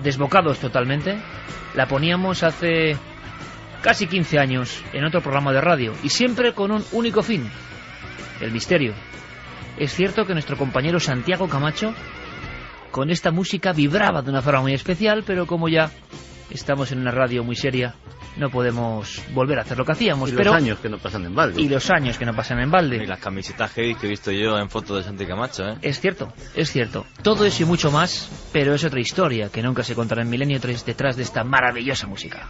desbocados totalmente. La poníamos hace casi 15 años en otro programa de radio, y siempre con un único fin: el misterio. Es cierto que nuestro compañero Santiago Camacho con esta música vibraba de una forma muy especial, pero como ya estamos en una radio muy seria, no podemos volver a hacer lo que hacíamos. Y los años que no pasan en balde. Y los años que no pasan en balde. Y las camisetas heavy que he visto yo en fotos de Santi Camacho, ¿eh? Es cierto, es cierto. Todo eso y mucho más, pero es otra historia que nunca se contará en Milenio 3 detrás de esta maravillosa música.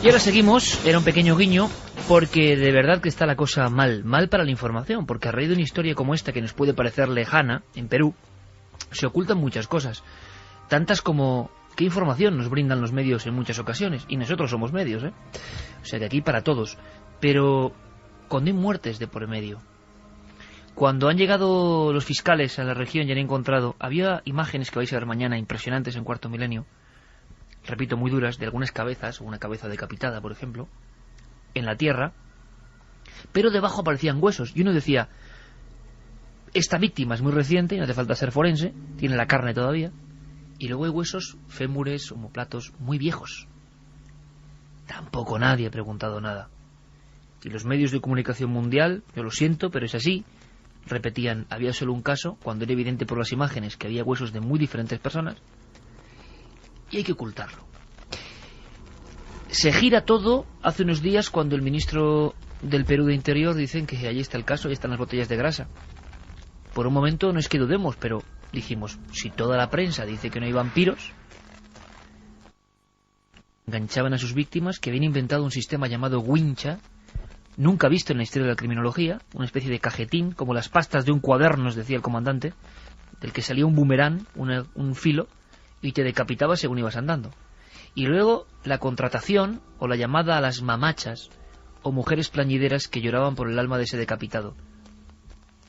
Y ahora seguimos, era un pequeño guiño, porque de verdad que está la cosa mal para la información, porque a raíz de una historia como esta, que nos puede parecer lejana, en Perú, se ocultan muchas cosas, tantas como qué información nos brindan los medios en muchas ocasiones, y nosotros somos medios, ¿eh? O sea que aquí para todos, pero cuando hay muertes de por medio, cuando han llegado los fiscales a la región y han encontrado, había imágenes que vais a ver mañana impresionantes en Cuarto Milenio, repito, muy duras, de algunas cabezas, una cabeza decapitada, por ejemplo, en la tierra, pero debajo aparecían huesos, y uno decía, esta víctima es muy reciente, no hace falta ser forense, tiene la carne todavía, y luego hay huesos, fémures, omóplatos, muy viejos. Tampoco nadie ha preguntado nada. Y los medios de comunicación mundial, yo lo siento, pero es así, repetían, había solo un caso, cuando era evidente por las imágenes que había huesos de muy diferentes personas, y hay que ocultarlo. Se gira todo hace unos días cuando el ministro del Perú de Interior dicen que allí está el caso, ahí están las botellas de grasa. Por un momento no es que dudemos, pero dijimos, si toda la prensa dice que no hay vampiros, enganchaban a sus víctimas, que habían inventado un sistema llamado wincha, nunca visto en la historia de la criminología, una especie de cajetín, como las pastas de un cuaderno, nos decía el comandante, del que salía un boomerang, un filo, y te decapitaba según ibas andando. Y luego la contratación o la llamada a las mamachas o mujeres plañideras que lloraban por el alma de ese decapitado.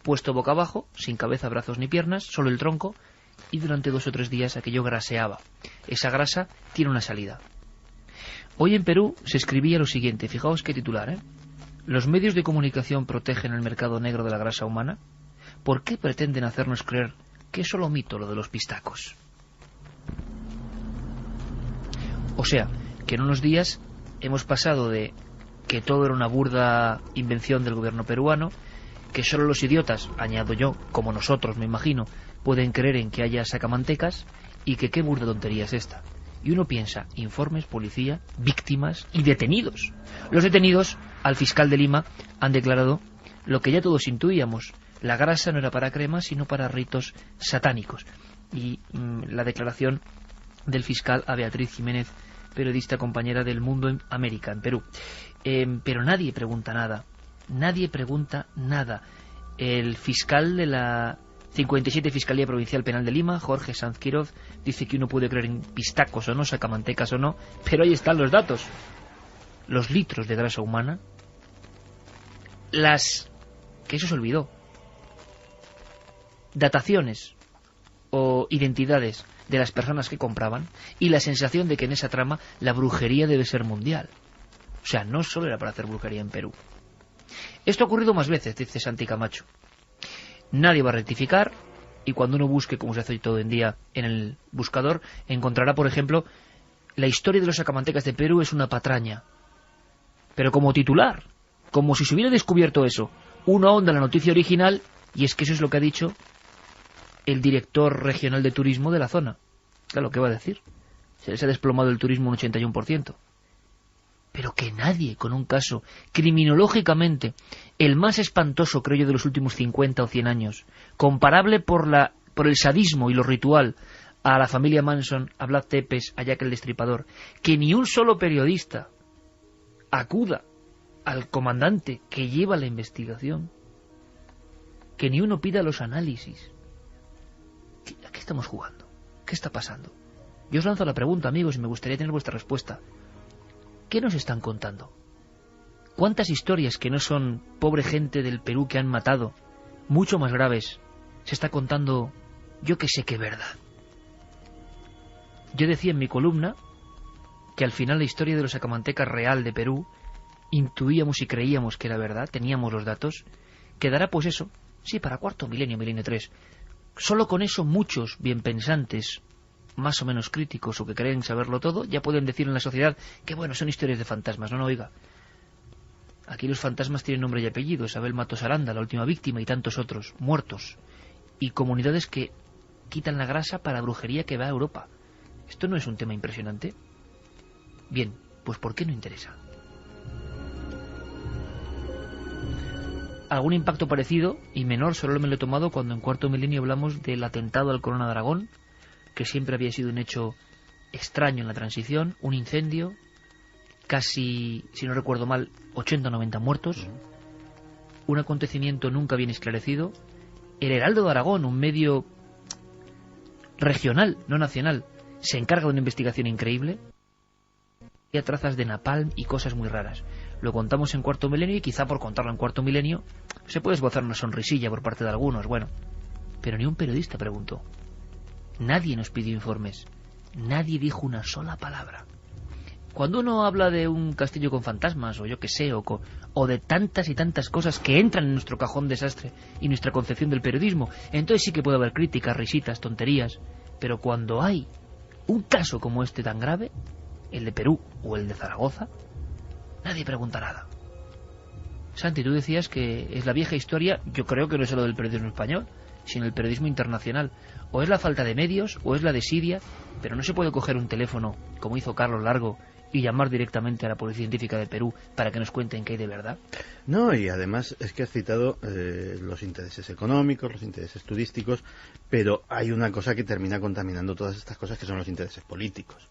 Puesto boca abajo, sin cabeza, brazos ni piernas, solo el tronco, y durante 2 o 3 días aquello graseaba. Esa grasa tiene una salida. Hoy en Perú se escribía lo siguiente, fijaos qué titular, ¿eh? ¿Los medios de comunicación protegen el mercado negro de la grasa humana? ¿Por qué pretenden hacernos creer que es solo mito lo de los pistacos? O sea, que en unos días hemos pasado de que todo era una burda invención del gobierno peruano, que solo los idiotas, añado yo, como nosotros me imagino, pueden creer en que haya sacamantecas, y que qué burda tontería es esta. Y uno piensa, informes, policía, víctimas y detenidos. Los detenidos, al fiscal de Lima, han declarado lo que ya todos intuíamos: la grasa no era para crema, sino para ritos satánicos. Y la declaración del fiscal a Beatriz Jiménez, periodista compañera del Mundo en América, en Perú. Pero nadie pregunta nada. Nadie pregunta nada. El fiscal de la 57 Fiscalía Provincial Penal de Lima, Jorge Sanz Quiroz, dice que uno puede creer en pistacos o no, sacamantecas o no, pero ahí están los datos. Los litros de grasa humana, que eso se olvidó, dataciones o identidades de las personas que compraban, y la sensación de que en esa trama la brujería debe ser mundial. O sea, no solo era para hacer brujería en Perú. Esto ha ocurrido más veces, dice Santi Camacho. Nadie va a rectificar, y cuando uno busque, como se hace todo en día en el buscador, encontrará, por ejemplo, la historia de los sacamantecas de Perú es una patraña. Pero como titular, como si se hubiera descubierto eso. Uno ahonda en la noticia original, y es que eso es lo que ha dicho el director regional de turismo de la zona. Claro, ¿qué va a decir? Se les ha desplomado el turismo un 81%. Pero que nadie, con un caso criminológicamente el más espantoso, creo yo, de los últimos 50 o 100 años, comparable por el sadismo y lo ritual a la familia Manson, a Vlad Tepes, a Jack el Destripador, que ni un solo periodista acuda al comandante que lleva la investigación, que ni uno pida los análisis. ¿A qué estamos jugando? ¿Qué está pasando? Yo os lanzo la pregunta, amigos, y me gustaría tener vuestra respuesta. ¿Qué nos están contando? ¿Cuántas historias que no son pobre gente del Perú que han matado, mucho más graves, se está contando, yo que sé qué verdad? Yo decía en mi columna que al final la historia de los sacamantecas real de Perú, intuíamos y creíamos que era verdad, teníamos los datos, quedará pues eso, sí, para cuarto milenio, milenio 3. Solo con eso muchos bienpensantes, más o menos críticos o que creen saberlo todo, ya pueden decir en la sociedad que bueno, son historias de fantasmas. No, oiga. Aquí los fantasmas tienen nombre y apellido. Isabel Matos Aranda, la última víctima, y tantos otros, muertos. Y comunidades que quitan la grasa para la brujería que va a Europa. ¿Esto no es un tema impresionante? Bien, pues ¿por qué no interesa? Algún impacto parecido y menor solo me lo he tomado cuando en cuarto milenio hablamos del atentado al Corona de Aragón, que siempre había sido un hecho extraño en la transición, un incendio, casi, si no recuerdo mal, 80 o 90 muertos, un acontecimiento nunca bien esclarecido. El Heraldo de Aragón, un medio regional, no nacional, se encarga de una investigación increíble y a trazas de napalm y cosas muy raras. Lo contamos en cuarto milenio y quizá por contarlo en cuarto milenio se puede esbozar una sonrisilla por parte de algunos, bueno, pero ni un periodista preguntó. Nadie nos pidió informes, nadie dijo una sola palabra. Cuando uno habla de un castillo con fantasmas, o yo que sé, o de tantas y tantas cosas que entran en nuestro cajón desastre y nuestra concepción del periodismo, entonces sí que puede haber críticas, risitas, tonterías, pero cuando hay un caso como este tan grave, el de Perú o el de Zaragoza, nadie pregunta nada. Santi, tú decías que es la vieja historia, yo creo que no es solo del periodismo español, sino el periodismo internacional. O es la falta de medios, o es la desidia, pero no se puede coger un teléfono, como hizo Carlos Largo, y llamar directamente a la Policía Científica de Perú para que nos cuenten qué hay de verdad. No, y además es que has citado los intereses económicos, los intereses turísticos, pero hay una cosa que termina contaminando todas estas cosas, que son los intereses políticos.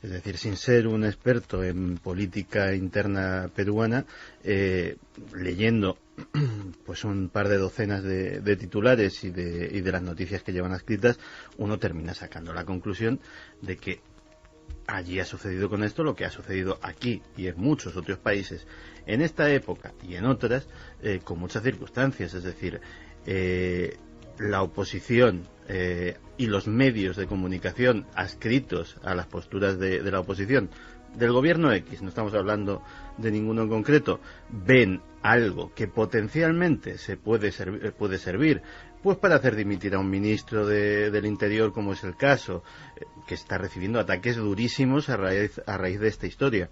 Es decir, sin ser un experto en política interna peruana, leyendo pues un par de docenas de titulares y de las noticias que llevan escritas, uno termina sacando la conclusión de que allí ha sucedido con esto lo que ha sucedido aquí y en muchos otros países en esta época y en otras, con muchas circunstancias. Es decir, la oposición y los medios de comunicación adscritos a las posturas de la oposición del gobierno X, no estamos hablando de ninguno en concreto, ven algo que potencialmente se puede servir pues para hacer dimitir a un ministro del Interior, como es el caso, que está recibiendo ataques durísimos a raíz de esta historia,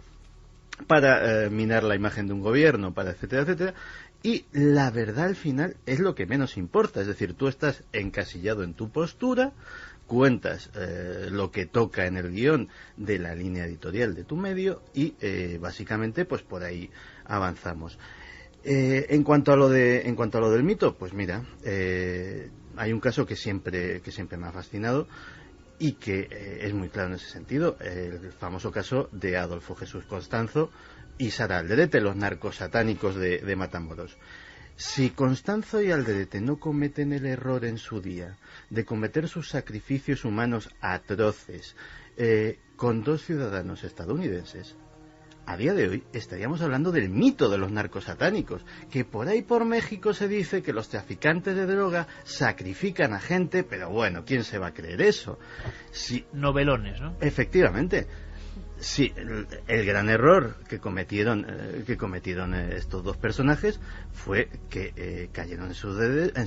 para minar la imagen de un gobierno, para etcétera, etcétera. Y la verdad al final es lo que menos importa. Es decir, tú estás encasillado en tu postura, cuentas lo que toca en el guión de la línea editorial de tu medio y básicamente pues por ahí avanzamos. En cuanto a lo del mito, pues mira, hay un caso que siempre me ha fascinado y que es muy claro en ese sentido, el famoso caso de Adolfo Jesús Constanzo y Sara Alderete, los narcosatánicos de Matamoros. Si Constanzo y Alderete no cometen el error en su día de cometer sus sacrificios humanos atroces con dos ciudadanos estadounidenses, a día de hoy estaríamos hablando del mito de los narcosatánicos, que por ahí por México se dice que los traficantes de droga sacrifican a gente, pero bueno, ¿quién se va a creer eso? Si, novelones, ¿no? Efectivamente. Sí, el gran error que cometieron estos dos personajes fue que cayeron en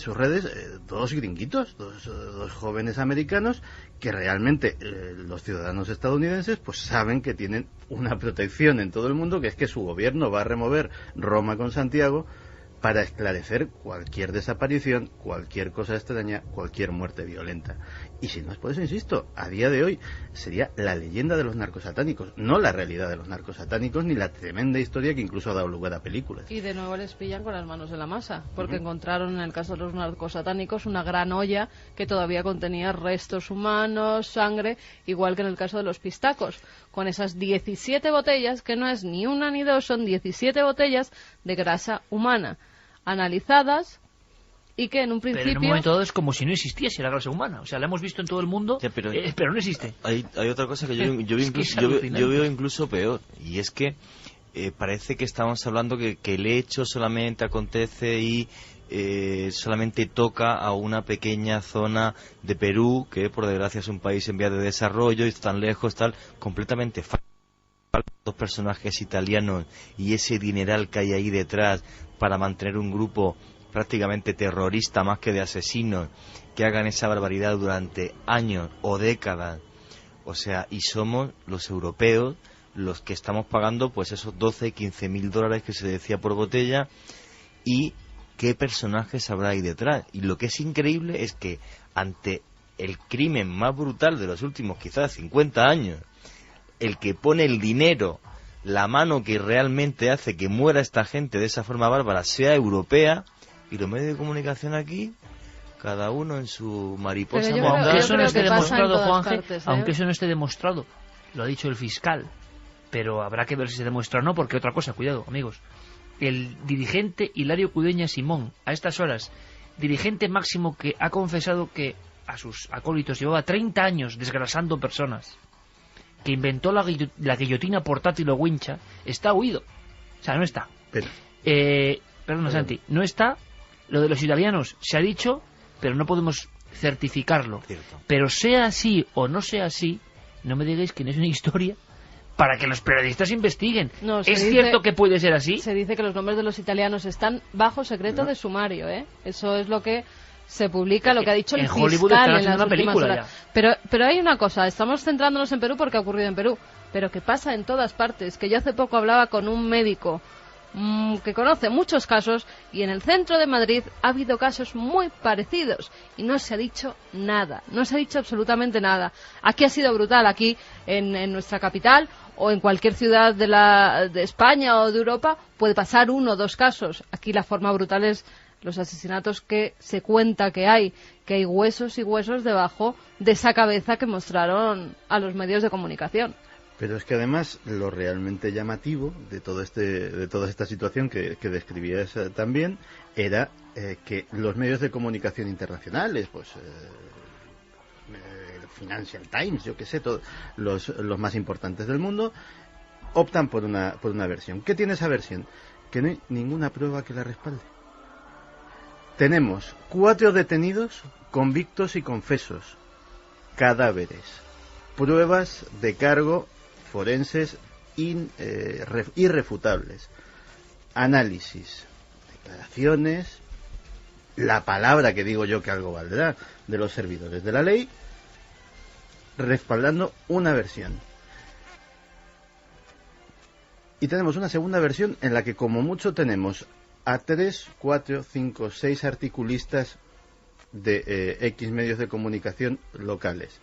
sus redes dos gringuitos, dos jóvenes americanos que realmente los ciudadanos estadounidenses pues saben que tienen una protección en todo el mundo, que es que su gobierno va a remover Roma con Santiago para esclarecer cualquier desaparición, cualquier cosa extraña, cualquier muerte violenta. Y si no es por eso, insisto, a día de hoy sería la leyenda de los narcosatánicos, no la realidad de los narcosatánicos, ni la tremenda historia que incluso ha dado lugar a películas. Y de nuevo les pillan con las manos en la masa, porque encontraron en el caso de los narcosatánicos una gran olla que todavía contenía restos humanos, sangre, igual que en el caso de los pistacos, con esas 17 botellas, que no es ni una ni dos, son 17 botellas de grasa humana, analizadas, y que en un principio... Pero en un momento dado es como si no existiese la grasa humana. O sea, la hemos visto en todo el mundo, ya, pero no existe. Hay otra cosa que yo veo incluso peor, y es que parece que estamos hablando que el hecho solamente acontece y solamente toca a una pequeña zona de Perú, que por desgracia es un país en vías de desarrollo y está tan lejos, tal, completamente falso. Dos personajes italianos y ese dineral que hay ahí detrás para mantener un grupo prácticamente terrorista más que de asesinos, que hagan esa barbaridad durante años o décadas. O sea, y somos los europeos los que estamos pagando pues esos 12, 15 mil dólares que se decía por botella. Y qué personajes habrá ahí detrás. Y lo que es increíble es que ante el crimen más brutal de los últimos quizás 50 años, el que pone el dinero, la mano que realmente hace que muera esta gente de esa forma bárbara, sea europea, y los medios de comunicación aquí, cada uno en su mariposa. Aunque eso no esté demostrado, Juanje, aunque eso no esté demostrado, lo ha dicho el fiscal, pero habrá que ver si se demuestra o no, porque otra cosa, cuidado, amigos, el dirigente Hilario Cudeña Simón, a estas horas, dirigente máximo que ha confesado que a sus acólitos llevaba 30 años desgrasando personas, que inventó la guillotina portátil o wincha, está huido. O sea, no está. Perdona, Santi, no está. Lo de los italianos se ha dicho, pero no podemos certificarlo. Cierto. Pero sea así o no sea así, no me digáis que no es una historia para que los periodistas investiguen. No, ¿es cierto que puede ser así? Se dice que los nombres de los italianos están bajo secreto de sumario, ¿eh? Eso es lo que se publica, lo que ha dicho el fiscal Hollywood están en las una últimas película horas. Pero hay una cosa, estamos centrándonos en Perú porque ha ocurrido en Perú, pero que pasa en todas partes. Que yo hace poco hablaba con un médico que conoce muchos casos, y en el centro de Madrid ha habido casos muy parecidos y no se ha dicho nada, no se ha dicho absolutamente nada. Aquí ha sido brutal, aquí en nuestra capital o en cualquier ciudad de España o de Europa puede pasar 1 o 2 casos. Aquí la forma brutal es los asesinatos que se cuenta que hay huesos y huesos debajo de esa cabeza que mostraron a los medios de comunicación. Pero es que además lo realmente llamativo de toda esta situación que describías también era que los medios de comunicación internacionales, pues el Financial Times, yo qué sé, los más importantes del mundo, optan por una versión. ¿Qué tiene esa versión? Que no hay ninguna prueba que la respalde. Tenemos 4 detenidos convictos y confesos, cadáveres, pruebas de cargo forenses irrefutables, análisis, declaraciones, la palabra, que digo yo que algo valdrá, de los servidores de la ley, respaldando una versión. Y tenemos una segunda versión en la que como mucho tenemos a 3, 4, 5, 6 articulistas de X medios de comunicación locales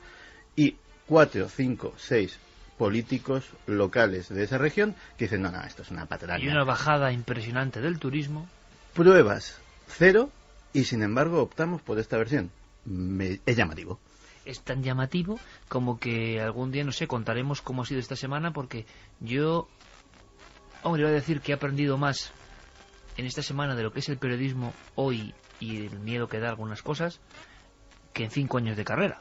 y 4, 5, 6 políticos locales de esa región que dicen, no, esto es una patraña. Y una bajada impresionante del turismo. Pruebas 0 y sin embargo optamos por esta versión. Es llamativo. Es tan llamativo como que algún día, no sé, contaremos cómo ha sido esta semana, porque yo, hombre, iba a decir que he aprendido más en esta semana de lo que es el periodismo hoy y el miedo que da algunas cosas que en 5 años de carrera.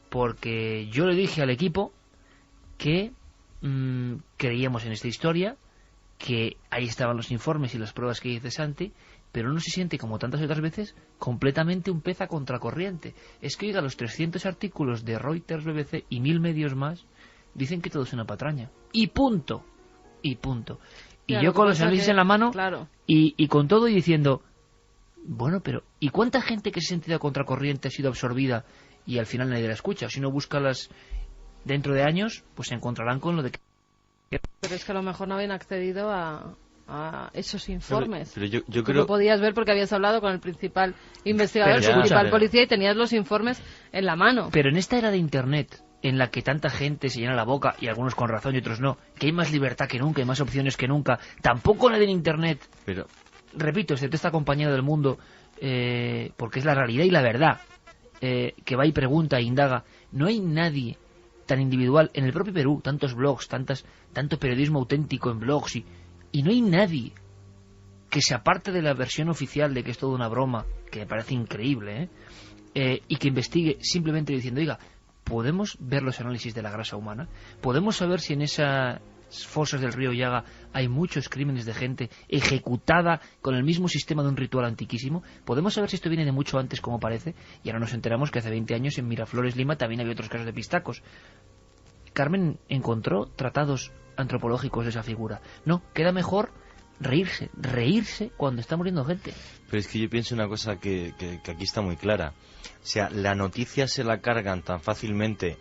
Porque yo le dije al equipo que creíamos en esta historia, que ahí estaban los informes y las pruebas que dice Santi, pero uno se siente, como tantas otras veces, completamente un pez a contracorriente. Es que, oiga, los 300 artículos de Reuters, BBC y 1000 medios más dicen que todo es una patraña. Y punto. Y punto. Y yo con los análisis en la mano, claro, y con todo y diciendo, bueno, pero ¿y cuánta gente que se ha sentido a contracorriente ha sido absorbida y al final nadie la escucha? Si no, búscalas dentro de años, pues se encontrarán con lo de que... Pero es que a lo mejor no habían accedido a esos informes. Pero yo Tú creo... lo podías ver porque habías hablado con el principal investigador, el principal policía, y tenías los informes en la mano. Pero en esta era de Internet, en la que tanta gente se llena la boca, y algunos con razón y otros no, que hay más libertad que nunca, hay más opciones que nunca, tampoco nadie en Internet, pero repito, excepto esta compañía del mundo, porque es la realidad y la verdad, que va y pregunta e indaga, no hay nadie tan individual en el propio Perú, tantos blogs, tanto periodismo auténtico en blogs, y no hay nadie que se aparte de la versión oficial de que es todo una broma, que me parece increíble, y que investigue simplemente diciendo, oiga, ¿podemos ver los análisis de la grasa humana? ¿Podemos saber si en esas fosas del río Llaga hay muchos crímenes de gente ejecutada con el mismo sistema de un ritual antiquísimo? ¿Podemos saber si esto viene de mucho antes, como parece? Y ahora nos enteramos que hace 20 años en Miraflores, Lima, también había otros casos de pistacos. Carmen encontró tratados antropológicos de esa figura. No, queda mejor reírse cuando está muriendo gente. Pero es que yo pienso una cosa que aquí está muy clara. O sea, la noticia se la cargan tan fácilmente,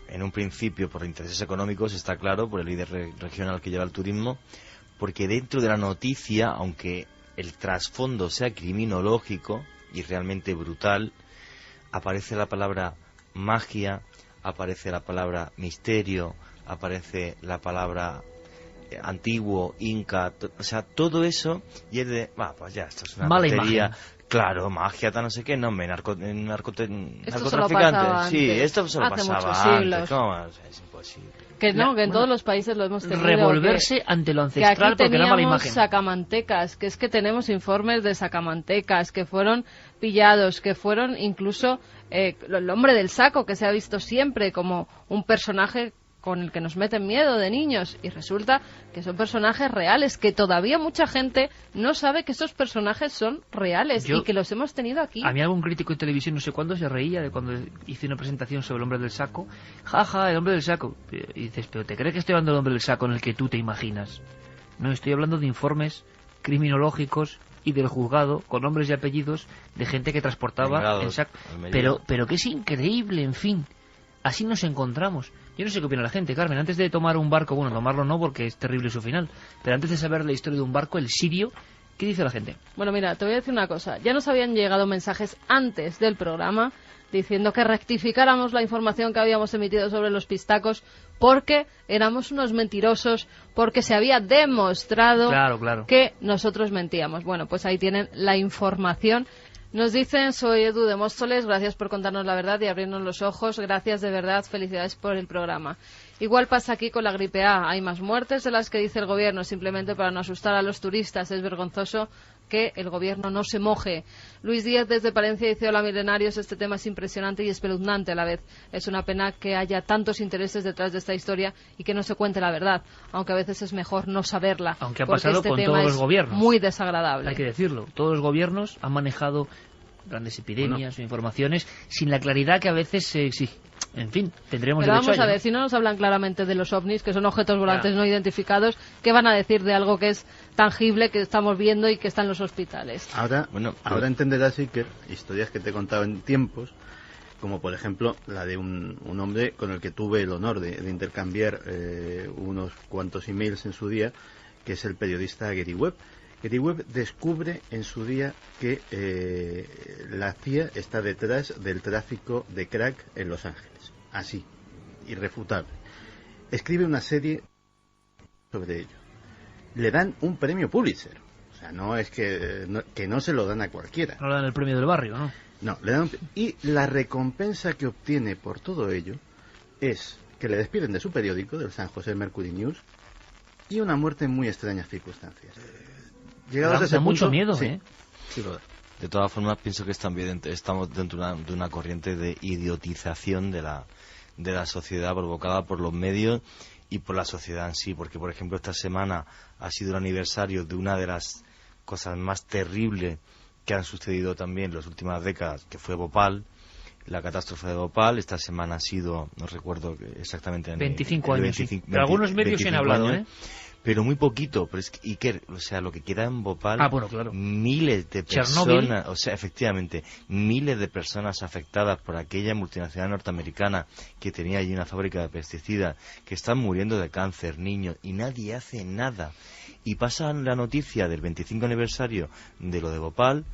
en un principio por intereses económicos, está claro, por el líder regional que lleva el turismo, porque dentro de la noticia, aunque el trasfondo sea criminológico y realmente brutal, aparece la palabra magia, aparece la palabra misterio, aparece la palabra antiguo, inca, o sea, todo eso, y es de, pues ya, esto es una tontería. Claro, magia, no sé qué, no, narcotraficante. Sí, esto se lo pasaba antes. ¿Cómo? Es imposible. Que no, que en todos los países lo hemos tenido. Revolverse ante lo ancestral porque era mala imagen. Sacamantecas, que es que tenemos informes de sacamantecas que fueron pillados, que fueron incluso el hombre del saco, que se ha visto siempre como un personaje con el que nos meten miedo de niños, y resulta que son personajes reales, que todavía mucha gente no sabe que esos personajes son reales y que los hemos tenido aquí. A mí algún crítico de televisión, no sé cuándo, se reía de cuando hice una presentación sobre el hombre del saco. Jaja, el hombre del saco. Y dices, ¿pero te crees que estoy hablando del hombre del saco en el que tú te imaginas? No, estoy hablando de informes criminológicos y del juzgado con nombres y apellidos de gente que transportaba en saco. Pero que es increíble, en fin. Así nos encontramos. Yo no sé qué opina la gente, Carmen. Antes de tomar un barco, bueno, tomarlo no porque es terrible su final, pero antes de saber la historia de un barco, el Sirio, ¿qué dice la gente? Bueno, mira, te voy a decir una cosa. Ya nos habían llegado mensajes antes del programa diciendo que rectificáramos la información que habíamos emitido sobre los pistacos porque éramos unos mentirosos, porque se había demostrado que nosotros mentíamos. Bueno, pues ahí tienen la información. Nos dicen, soy Edu de Móstoles, gracias por contarnos la verdad y abrirnos los ojos, gracias de verdad, felicidades por el programa. Igual pasa aquí con la gripe A, hay más muertes de las que dice el gobierno, simplemente para no asustar a los turistas, es vergonzoso que el gobierno no se moje. Luis Díaz desde Palencia dice, hola milenarios, este tema es impresionante y espeluznante a la vez. Es una pena que haya tantos intereses detrás de esta historia y que no se cuente la verdad, aunque a veces es mejor no saberla. Aunque ha pasado con todos los gobiernos. Muy desagradable. Hay que decirlo, todos los gobiernos han manejado grandes epidemias o informaciones sin la claridad que a veces se exige. En fin, tendremos Pero derecho vamos a ver, si no nos hablan claramente de los ovnis, que son objetos volantes no identificados, ¿qué van a decir de algo que es tangible, que estamos viendo y que está en los hospitales? Ahora entenderás, Iker, historias que te he contado en tiempos, como por ejemplo la de un hombre con el que tuve el honor de intercambiar unos cuantos emails en su día, que es el periodista Gary Webb. Gary Webb descubre en su día que la CIA está detrás del tráfico de crack en Los Ángeles. Así, irrefutable. Escribe una serie sobre ello. Le dan un premio Pulitzer. O sea, no es que no se lo dan a cualquiera. No le dan el premio del barrio, ¿no? No, le dan y la recompensa que obtiene por todo ello es que le despiden de su periódico, del San José Mercury News, y una muerte en muy extrañas circunstancias. Llegados a ese punto, mucho miedo, sí, sí, de todas formas, pienso que estamos dentro de una corriente de idiotización de la sociedad provocada por los medios y por la sociedad en sí, porque por ejemplo esta semana ha sido el aniversario de una de las cosas más terribles que han sucedido también en las últimas décadas, que fue Bhopal, la catástrofe de Bhopal. Esta semana ha sido, no recuerdo exactamente, 25 años, sí. Pero algunos medios se han hablado, años, pero muy poquito. Pero es que, Iker, o sea, lo que queda en Bhopal, claro. Miles de Chernobyl. personas, o sea, efectivamente, miles de personas afectadas por aquella multinacional norteamericana que tenía allí una fábrica de pesticidas, que están muriendo de cáncer, niños, y nadie hace nada. Y pasan la noticia del 25 aniversario de lo de Bhopal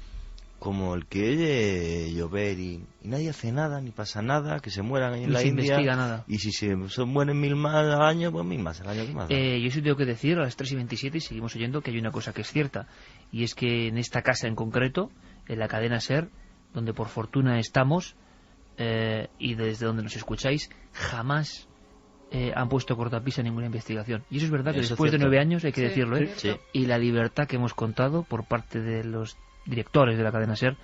como el que llover y nadie hace nada, ni pasa nada, que se mueran ahí en la India. Investiga nada. Y si se mueren 1000 más al año, pues 1000 más al año. ¿Qué más? Yo sí tengo que decir a las 3:27 y seguimos oyendo que hay una cosa que es cierta, y es que en esta casa en concreto, en la cadena SER, donde por fortuna estamos, y desde donde nos escucháis, jamás han puesto cortapisa en ninguna investigación. Y eso es verdad, que eso después de 9 años, hay que decirlo, sí. Y la libertad que hemos contado por parte de los directores de la cadena SER,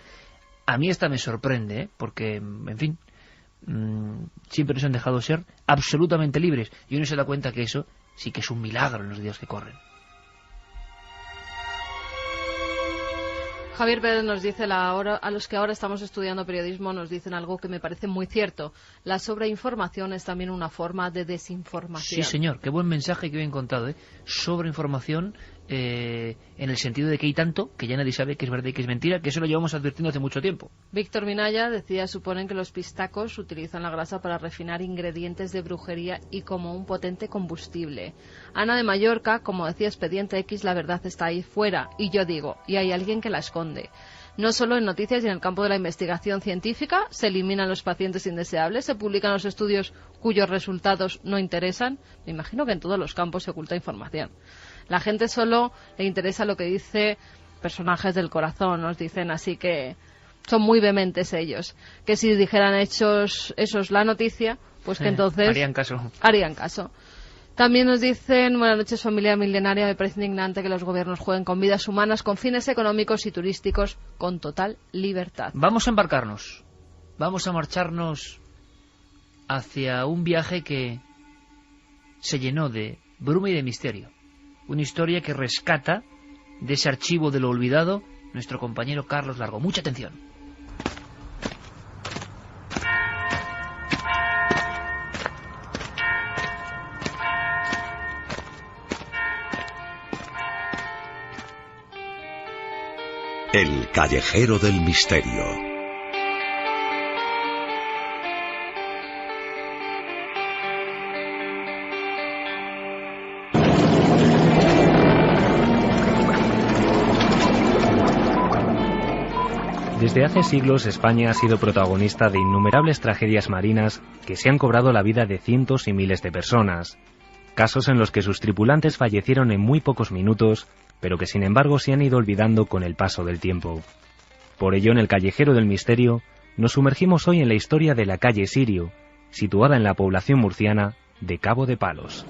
a mí esta me sorprende, porque, en fin, siempre nos han dejado ser absolutamente libres, y uno se da cuenta que eso sí que es un milagro en los días que corren. Javier Pérez nos dice, a los que ahora estamos estudiando periodismo nos dicen algo que me parece muy cierto. La sobreinformación es también una forma de desinformación. Sí, señor, qué buen mensaje que bien contado, ¿eh? Sobreinformación en el sentido de que hay tanto que ya nadie sabe que es verdad y que es mentira, que eso lo llevamos advirtiendo hace mucho tiempo. Víctor Minaya decía, suponen que los pistacos utilizan la grasa para refinar ingredientes de brujería y como un potente combustible. Ana de Mallorca, como decía Expediente X, la verdad está ahí fuera, y yo digo, y hay alguien que la esconde. No solo en noticias y en el campo de la investigación científica se eliminan los pacientes indeseables, se publican los estudios cuyos resultados no interesan. Me imagino que en todos los campos se oculta información. La gente solo le interesa lo que dice personajes del corazón, nos dicen, así que son muy vehementes ellos. Que si dijeran hechos esos la noticia, pues que entonces harían caso. También nos dicen, buenas noches familia milenaria, me parece indignante que los gobiernos jueguen con vidas humanas, con fines económicos y turísticos, con total libertad. Vamos a embarcarnos, vamos a marcharnos hacia un viaje que se llenó de bruma y de misterio. Una historia que rescata de ese archivo de lo olvidado nuestro compañero Carlos Largo. Mucha atención. El callejero del misterio. Desde hace siglos España ha sido protagonista de innumerables tragedias marinas que se han cobrado la vida de cientos y miles de personas. Casos en los que sus tripulantes fallecieron en muy pocos minutos, pero que sin embargo se han ido olvidando con el paso del tiempo. Por ello, en el Callejero del Misterio, nos sumergimos hoy en la historia de la calle Sirio, situada en la población murciana de Cabo de Palos.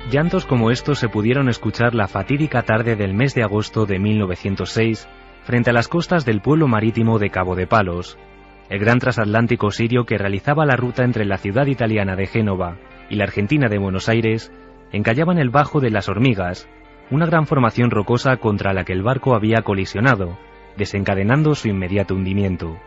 Llantos como estos se pudieron escuchar la fatídica tarde del mes de agosto de 1906, frente a las costas del pueblo marítimo de Cabo de Palos. El gran transatlántico sirio que realizaba la ruta entre la ciudad italiana de Génova y la argentina de Buenos Aires encallaba en el Bajo de las Hormigas, una gran formación rocosa contra la que el barco había colisionado, desencadenando su inmediato hundimiento.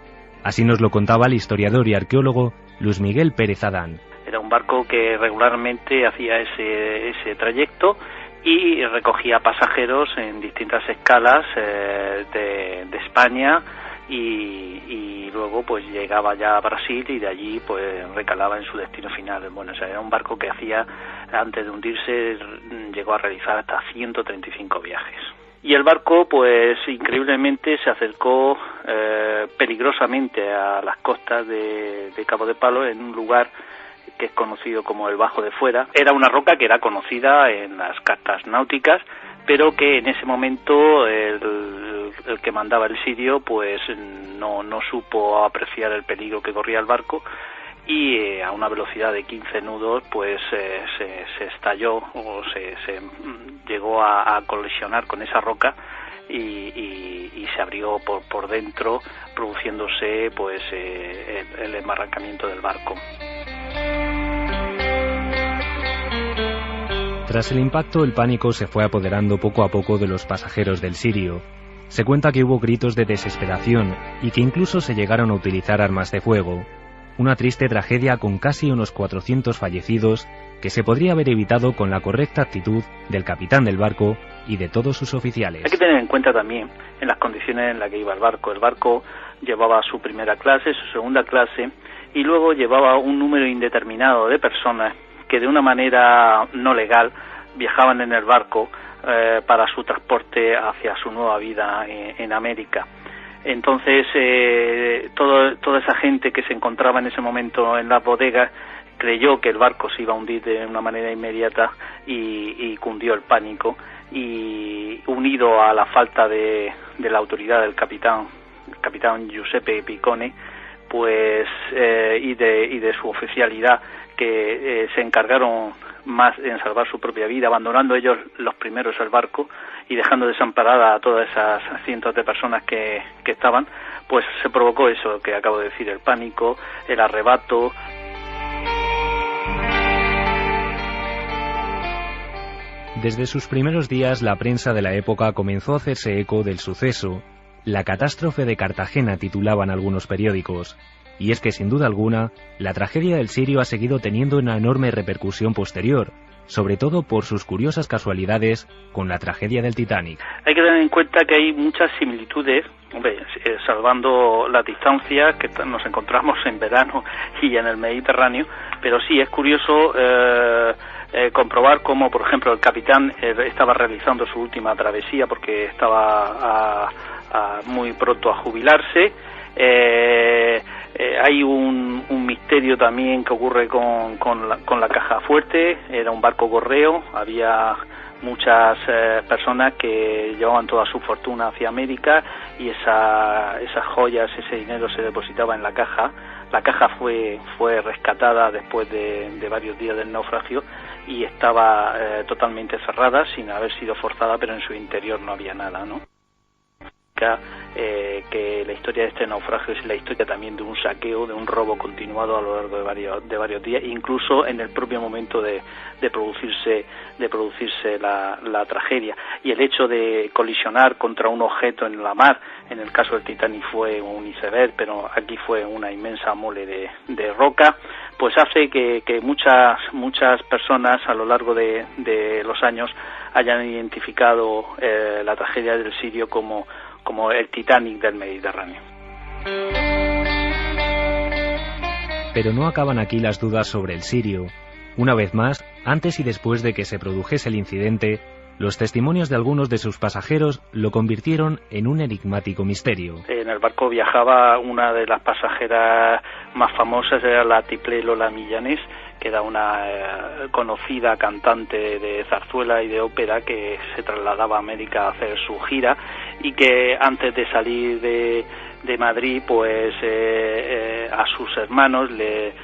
Así nos lo contaba el historiador y arqueólogo Luis Miguel Pérez Adán. Era un barco que regularmente hacía ese trayecto y recogía pasajeros en distintas escalas de España y luego pues llegaba ya a Brasil y de allí pues recalaba en su destino final. Bueno, o sea, era un barco que hacía, antes de hundirse, llegó a realizar hasta 135 viajes. Y el barco, pues increíblemente, se acercó peligrosamente a las costas de Cabo de Palos, en un lugar que es conocido como el Bajo de Fuera. Era una roca que era conocida en las cartas náuticas, pero que en ese momento el que mandaba el sirio pues no supo apreciar el peligro que corría el barco y a una velocidad de 15 nudos pues se estalló o se llegó a colisionar con esa roca y se abrió por dentro, produciéndose pues el embarrancamiento del barco. Tras el impacto, el pánico se fue apoderando poco a poco de los pasajeros del Sirio. Se cuenta que hubo gritos de desesperación y que incluso se llegaron a utilizar armas de fuego. Una triste tragedia con casi unos 400 fallecidos que se podría haber evitado con la correcta actitud del capitán del barco y de todos sus oficiales. Hay que tener en cuenta también en las condiciones en las que iba el barco. El barco llevaba su primera clase, su segunda clase y luego llevaba un número indeterminado de personas que de una manera no legal viajaban en el barco para su transporte hacia su nueva vida en América. Entonces, toda esa gente que se encontraba en ese momento en las bodegas creyó que el barco se iba a hundir de una manera inmediata y cundió el pánico. Y unido a la falta de la autoridad del capitán Giuseppe Piccone, pues y de su oficialidad, que se encargaron más en salvar su propia vida, abandonando ellos los primeros el barco y dejando desamparada a todas esas cientos de personas que estaban, pues se provocó eso que acabo de decir, el pánico, el arrebato. Desde sus primeros días, la prensa de la época comenzó a hacerse eco del suceso La catástrofe de Cartagena titulaban algunos periódicos. Y es que, sin duda alguna, la tragedia del Sirio ha seguido teniendo una enorme repercusión posterior, sobre todo por sus curiosas casualidades con la tragedia del Titanic. Hay que tener en cuenta que hay muchas similitudes, salvando las distancias, que nos encontramos en verano y en el Mediterráneo, pero sí es curioso comprobar cómo, por ejemplo, el capitán estaba realizando su última travesía porque estaba muy pronto a jubilarse. Hay un misterio también que ocurre con la caja fuerte. Era un barco correo, había muchas personas que llevaban toda su fortuna hacia América y esas joyas, ese dinero se depositaba en la caja. La caja fue rescatada después de varios días del naufragio y estaba totalmente cerrada, sin haber sido forzada, pero en su interior no había nada, ¿no? Que la historia de este naufragio es la historia también de un saqueo, de un robo continuado a lo largo de varios días, incluso en el propio momento de producirse la tragedia. Y el hecho de colisionar contra un objeto en la mar, en el caso del Titanic fue un iceberg, pero aquí fue una inmensa mole de roca, pues hace que muchas personas a lo largo de los años hayan identificado la tragedia del Sirio como el Titanic del Mediterráneo. Pero no acaban aquí las dudas sobre el Sirio. Una vez más, antes y después de que se produjese el incidente, los testimonios de algunos de sus pasajeros lo convirtieron en un enigmático misterio. En el barco viajaba una de las pasajeras más famosas, era la Tiplé Lola Millanés, que era una conocida cantante de zarzuela y de ópera que se trasladaba a América a hacer su gira y que antes de salir de Madrid, pues a sus hermanos les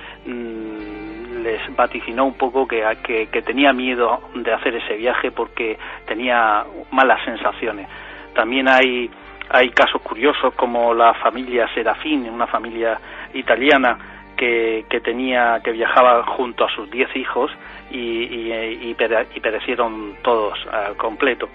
vaticinó un poco que tenía miedo de hacer ese viaje porque tenía malas sensaciones. También hay casos curiosos como la familia Serafín, una familia italiana que viajaba junto a sus 10 hijos y perecieron todos al completo.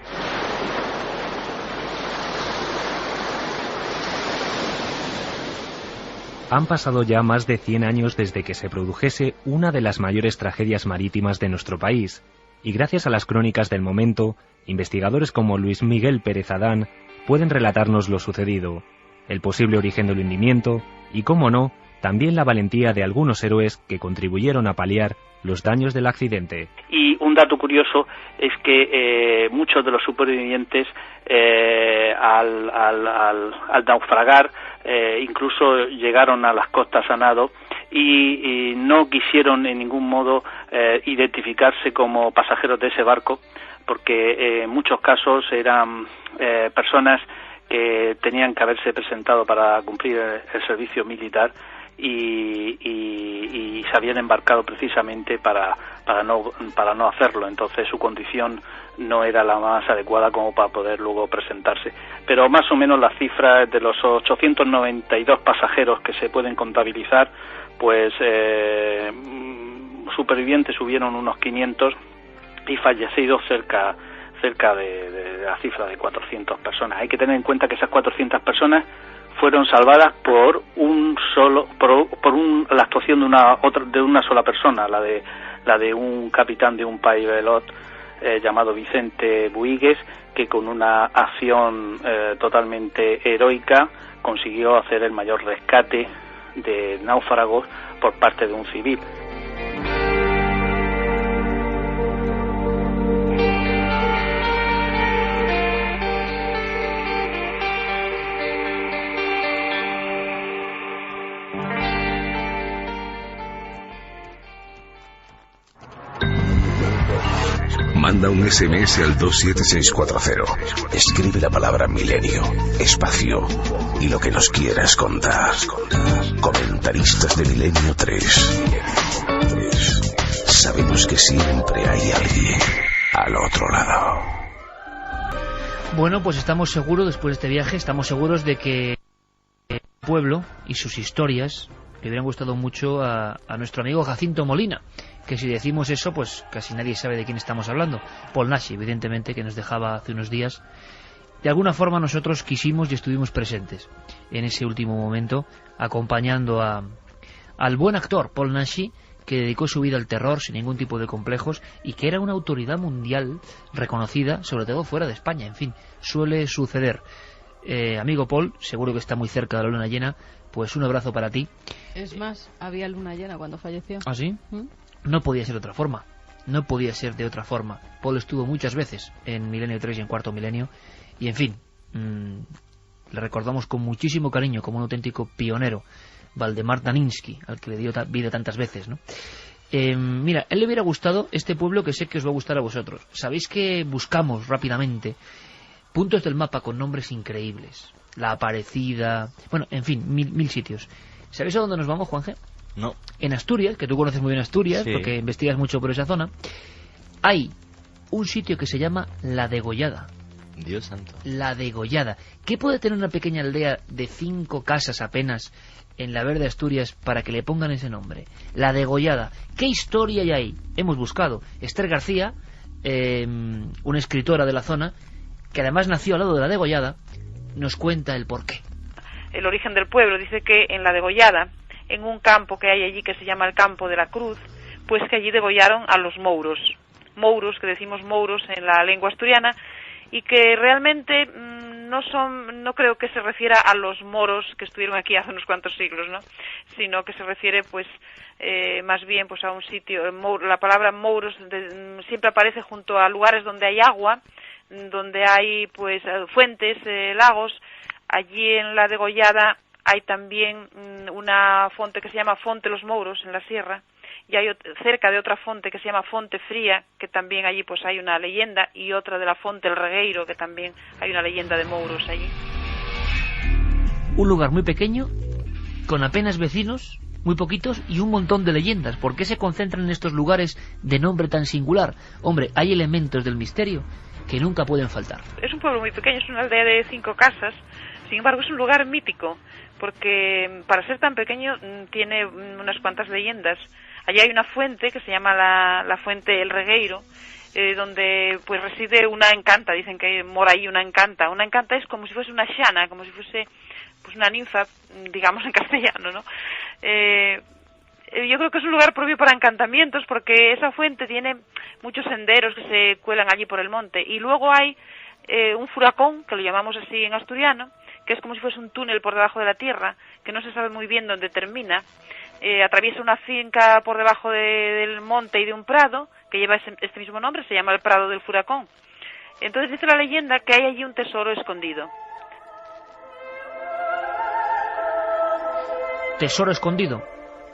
Han pasado ya más de 100 años desde que se produjese una de las mayores tragedias marítimas de nuestro país, y gracias a las crónicas del momento, investigadores como Luis Miguel Pérez Adán pueden relatarnos lo sucedido, el posible origen del hundimiento y, cómo no, también la valentía de algunos héroes que contribuyeron a paliar los daños del accidente. Y un dato curioso es que muchos de los supervivientes al naufragar incluso llegaron a las costas a nado y no quisieron en ningún modo identificarse como pasajeros de ese barco porque en muchos casos eran personas que tenían que haberse presentado para cumplir el servicio militar y se habían embarcado precisamente para no hacerlo. Entonces su condición no era la más adecuada como para poder luego presentarse. Pero más o menos las cifras de los 892 pasajeros que se pueden contabilizar, pues supervivientes hubieron unos 500 y fallecidos cerca de la cifra de 400 personas. Hay que tener en cuenta que esas 400 personas fueron salvadas por la actuación de una sola persona, la de un capitán de un pilot llamado Vicente Buigues, que con una acción totalmente heroica consiguió hacer el mayor rescate de náufragos por parte de un civil. Manda un SMS al 27640. Escribe la palabra milenio, espacio y lo que nos quieras contar. Comentaristas de Milenio 3. Sabemos que siempre hay alguien al otro lado. Bueno, pues estamos seguros, después de este viaje, estamos seguros de que el pueblo y sus historias le hubieran gustado mucho a nuestro amigo Jacinto Molina, que si decimos eso, pues casi nadie sabe de quién estamos hablando. Paul Nash, evidentemente, que nos dejaba hace unos días. de alguna forma nosotros quisimos y estuvimos presentes en ese último momento, acompañando al buen actor Paul Naschy, que dedicó su vida al terror sin ningún tipo de complejos y que era una autoridad mundial reconocida, sobre todo fuera de España. En fin, suele suceder. Amigo Paul, seguro que está muy cerca de la luna llena, pues un abrazo para ti. Es más, había luna llena cuando falleció. ¿Ah, sí? No podía ser de otra forma. No podía ser de otra forma. Paul estuvo muchas veces en Milenio 3 y en Cuarto Milenio. Y en fin, le recordamos con muchísimo cariño como un auténtico pionero, Waldemar Daniński, al que le dio vida tantas veces, ¿no? Mira, él le hubiera gustado este pueblo que sé que os va a gustar a vosotros. Sabéis que buscamos rápidamente puntos del mapa con nombres increíbles. La Aparecida, bueno, en fin, mil sitios. ¿Sabéis a dónde nos vamos, Juanje? No. En Asturias, que tú conoces muy bien Asturias, sí, porque investigas mucho por esa zona, hay un sitio que se llama La Degollada. Dios santo. La Degollada. ¿Qué puede tener una pequeña aldea de 5 casas apenas en la verde Asturias para que le pongan ese nombre? La Degollada. ¿Qué historia hay ahí? Hemos buscado. Esther García, una escritora de la zona, que además nació al lado de La Degollada, nos cuenta el porqué. El origen del pueblo dice que en La Degollada, en un campo que hay allí que se llama el Campo de la Cruz, pues que allí degollaron a los mouros. Mouros, que decimos mouros en la lengua asturiana, y que realmente no creo que se refiera a los moros que estuvieron aquí hace unos cuantos siglos, ¿no? Sino que se refiere pues más bien pues a un sitio. La palabra mouros siempre aparece junto a lugares donde hay agua, donde hay pues fuentes, lagos. Allí en La Degollada hay también una fonte que se llama Fonte Los Mouros en la sierra, y hay cerca de otra fonte que se llama Fonte Fría, que también allí pues hay una leyenda, y otra de la Fonte El Regueiro, que también hay una leyenda de mouros allí. Un lugar muy pequeño, con apenas vecinos, muy poquitos, y un montón de leyendas. ¿Por qué se concentran en estos lugares de nombre tan singular? Hombre, hay elementos del misterio que nunca pueden faltar. Es un pueblo muy pequeño, es una aldea de 5 casas, sin embargo es un lugar mítico, porque para ser tan pequeño tiene unas cuantas leyendas. Allí hay una fuente que se llama la Fuente El Regueiro, donde pues reside una encanta. Dicen que mora ahí una encanta. Una encanta es como si fuese una xana, como si fuese pues una ninfa, digamos en castellano, ¿no? Yo creo que es un lugar propio para encantamientos, porque esa fuente tiene muchos senderos que se cuelan allí por el monte. Y luego hay un furacón, que lo llamamos así en asturiano, que es como si fuese un túnel por debajo de la tierra, que no se sabe muy bien dónde termina. Atraviesa una finca por debajo del monte y de un prado que lleva este mismo nombre, se llama el Prado del Furacón. Entonces dice la leyenda que hay allí un tesoro escondido. Tesoro escondido,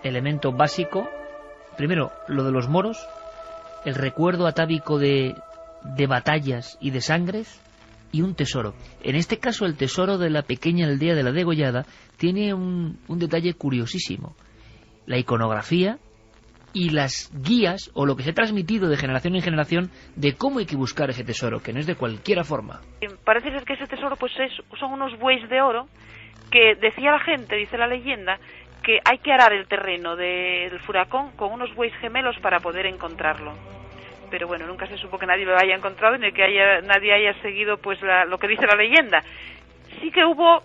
elemento básico. Primero, lo de los moros, el recuerdo atávico de batallas y de sangres, y un tesoro. En este caso, el tesoro de la pequeña aldea de La Degollada tiene un detalle curiosísimo. La iconografía y las guías, o lo que se ha transmitido de generación en generación, de cómo hay que buscar ese tesoro, que no es de cualquiera forma. Parece ser que ese tesoro pues son unos bueyes de oro, que decía la gente, dice la leyenda, que hay que arar el terreno del furacón con unos bueyes gemelos para poder encontrarlo. Pero bueno, nunca se supo que nadie lo haya encontrado, ni que nadie haya seguido pues lo que dice la leyenda. Sí que hubo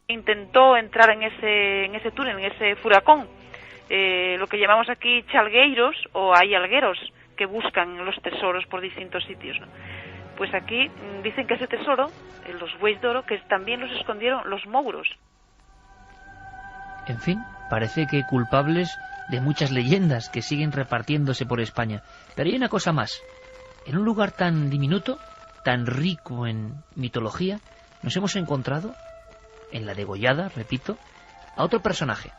intentó entrar en ese túnel, en ese furacón, lo que llamamos aquí chalgueiros, o hay algueros que buscan los tesoros por distintos sitios, ¿no? Pues aquí dicen que ese tesoro, los bueyes de oro, que también los escondieron los mouros. En fin, parece que culpables de muchas leyendas que siguen repartiéndose por España. Pero hay una cosa más. En un lugar tan diminuto, tan rico en mitología, nos hemos encontrado, en La Degollada, repito, a otro personaje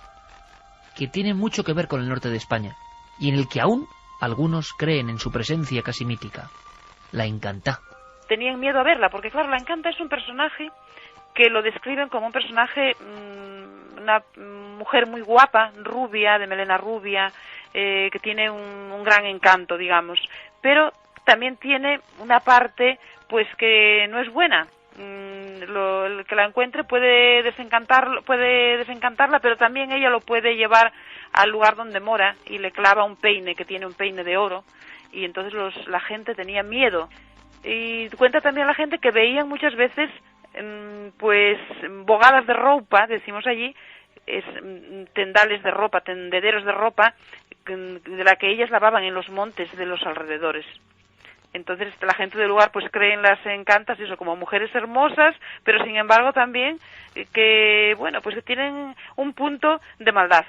que tiene mucho que ver con el norte de España y en el que aún algunos creen en su presencia casi mítica, la Encantá. Tenían miedo a verla, porque claro, la Encantá es un personaje que lo describen como un personaje, una mujer muy guapa, rubia, de melena rubia, que tiene un gran encanto, digamos, pero también tiene una parte pues que no es buena. El que la encuentre puede desencantarla, pero también ella lo puede llevar al lugar donde mora y le clava un peine, que tiene un peine de oro, y entonces la gente tenía miedo. Y cuenta también la gente que veían muchas veces pues bogadas de ropa, decimos allí, tendales de ropa, tendederos de ropa, de la que ellas lavaban en los montes de los alrededores. Entonces la gente del lugar pues cree en las encantas, eso, como mujeres hermosas, pero sin embargo también que, bueno, pues que tienen un punto de maldad.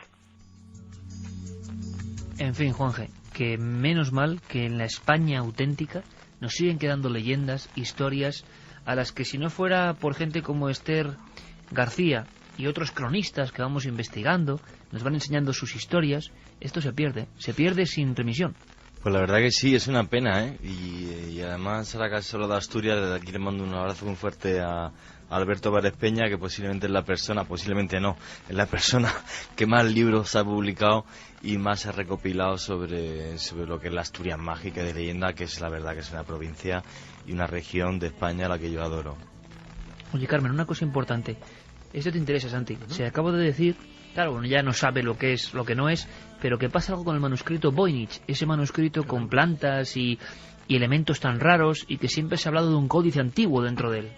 En fin, Juanje, que menos mal que en la España auténtica nos siguen quedando leyendas, historias, a las que si no fuera por gente como Esther García y otros cronistas que vamos investigando, nos van enseñando sus historias, esto se pierde sin remisión. Pues la verdad que sí, es una pena, ¿eh? Y además, ahora que has hablado de Asturias, desde aquí le mando un abrazo muy fuerte a Alberto Várez Peña, que posiblemente es la persona, posiblemente no, es la persona que más libros ha publicado y más ha recopilado sobre lo que es la Asturias mágica de leyenda, que es la verdad que es una provincia y una región de España a la que yo adoro. Oye, Carmen, una cosa importante. Esto te interesa, Santi. Se acabo de decir, claro, uno ya no sabe lo que es, lo que no es, pero que pasa algo con el manuscrito Voynich, ese manuscrito con plantas y elementos tan raros, y que siempre se ha hablado de un códice antiguo dentro de él.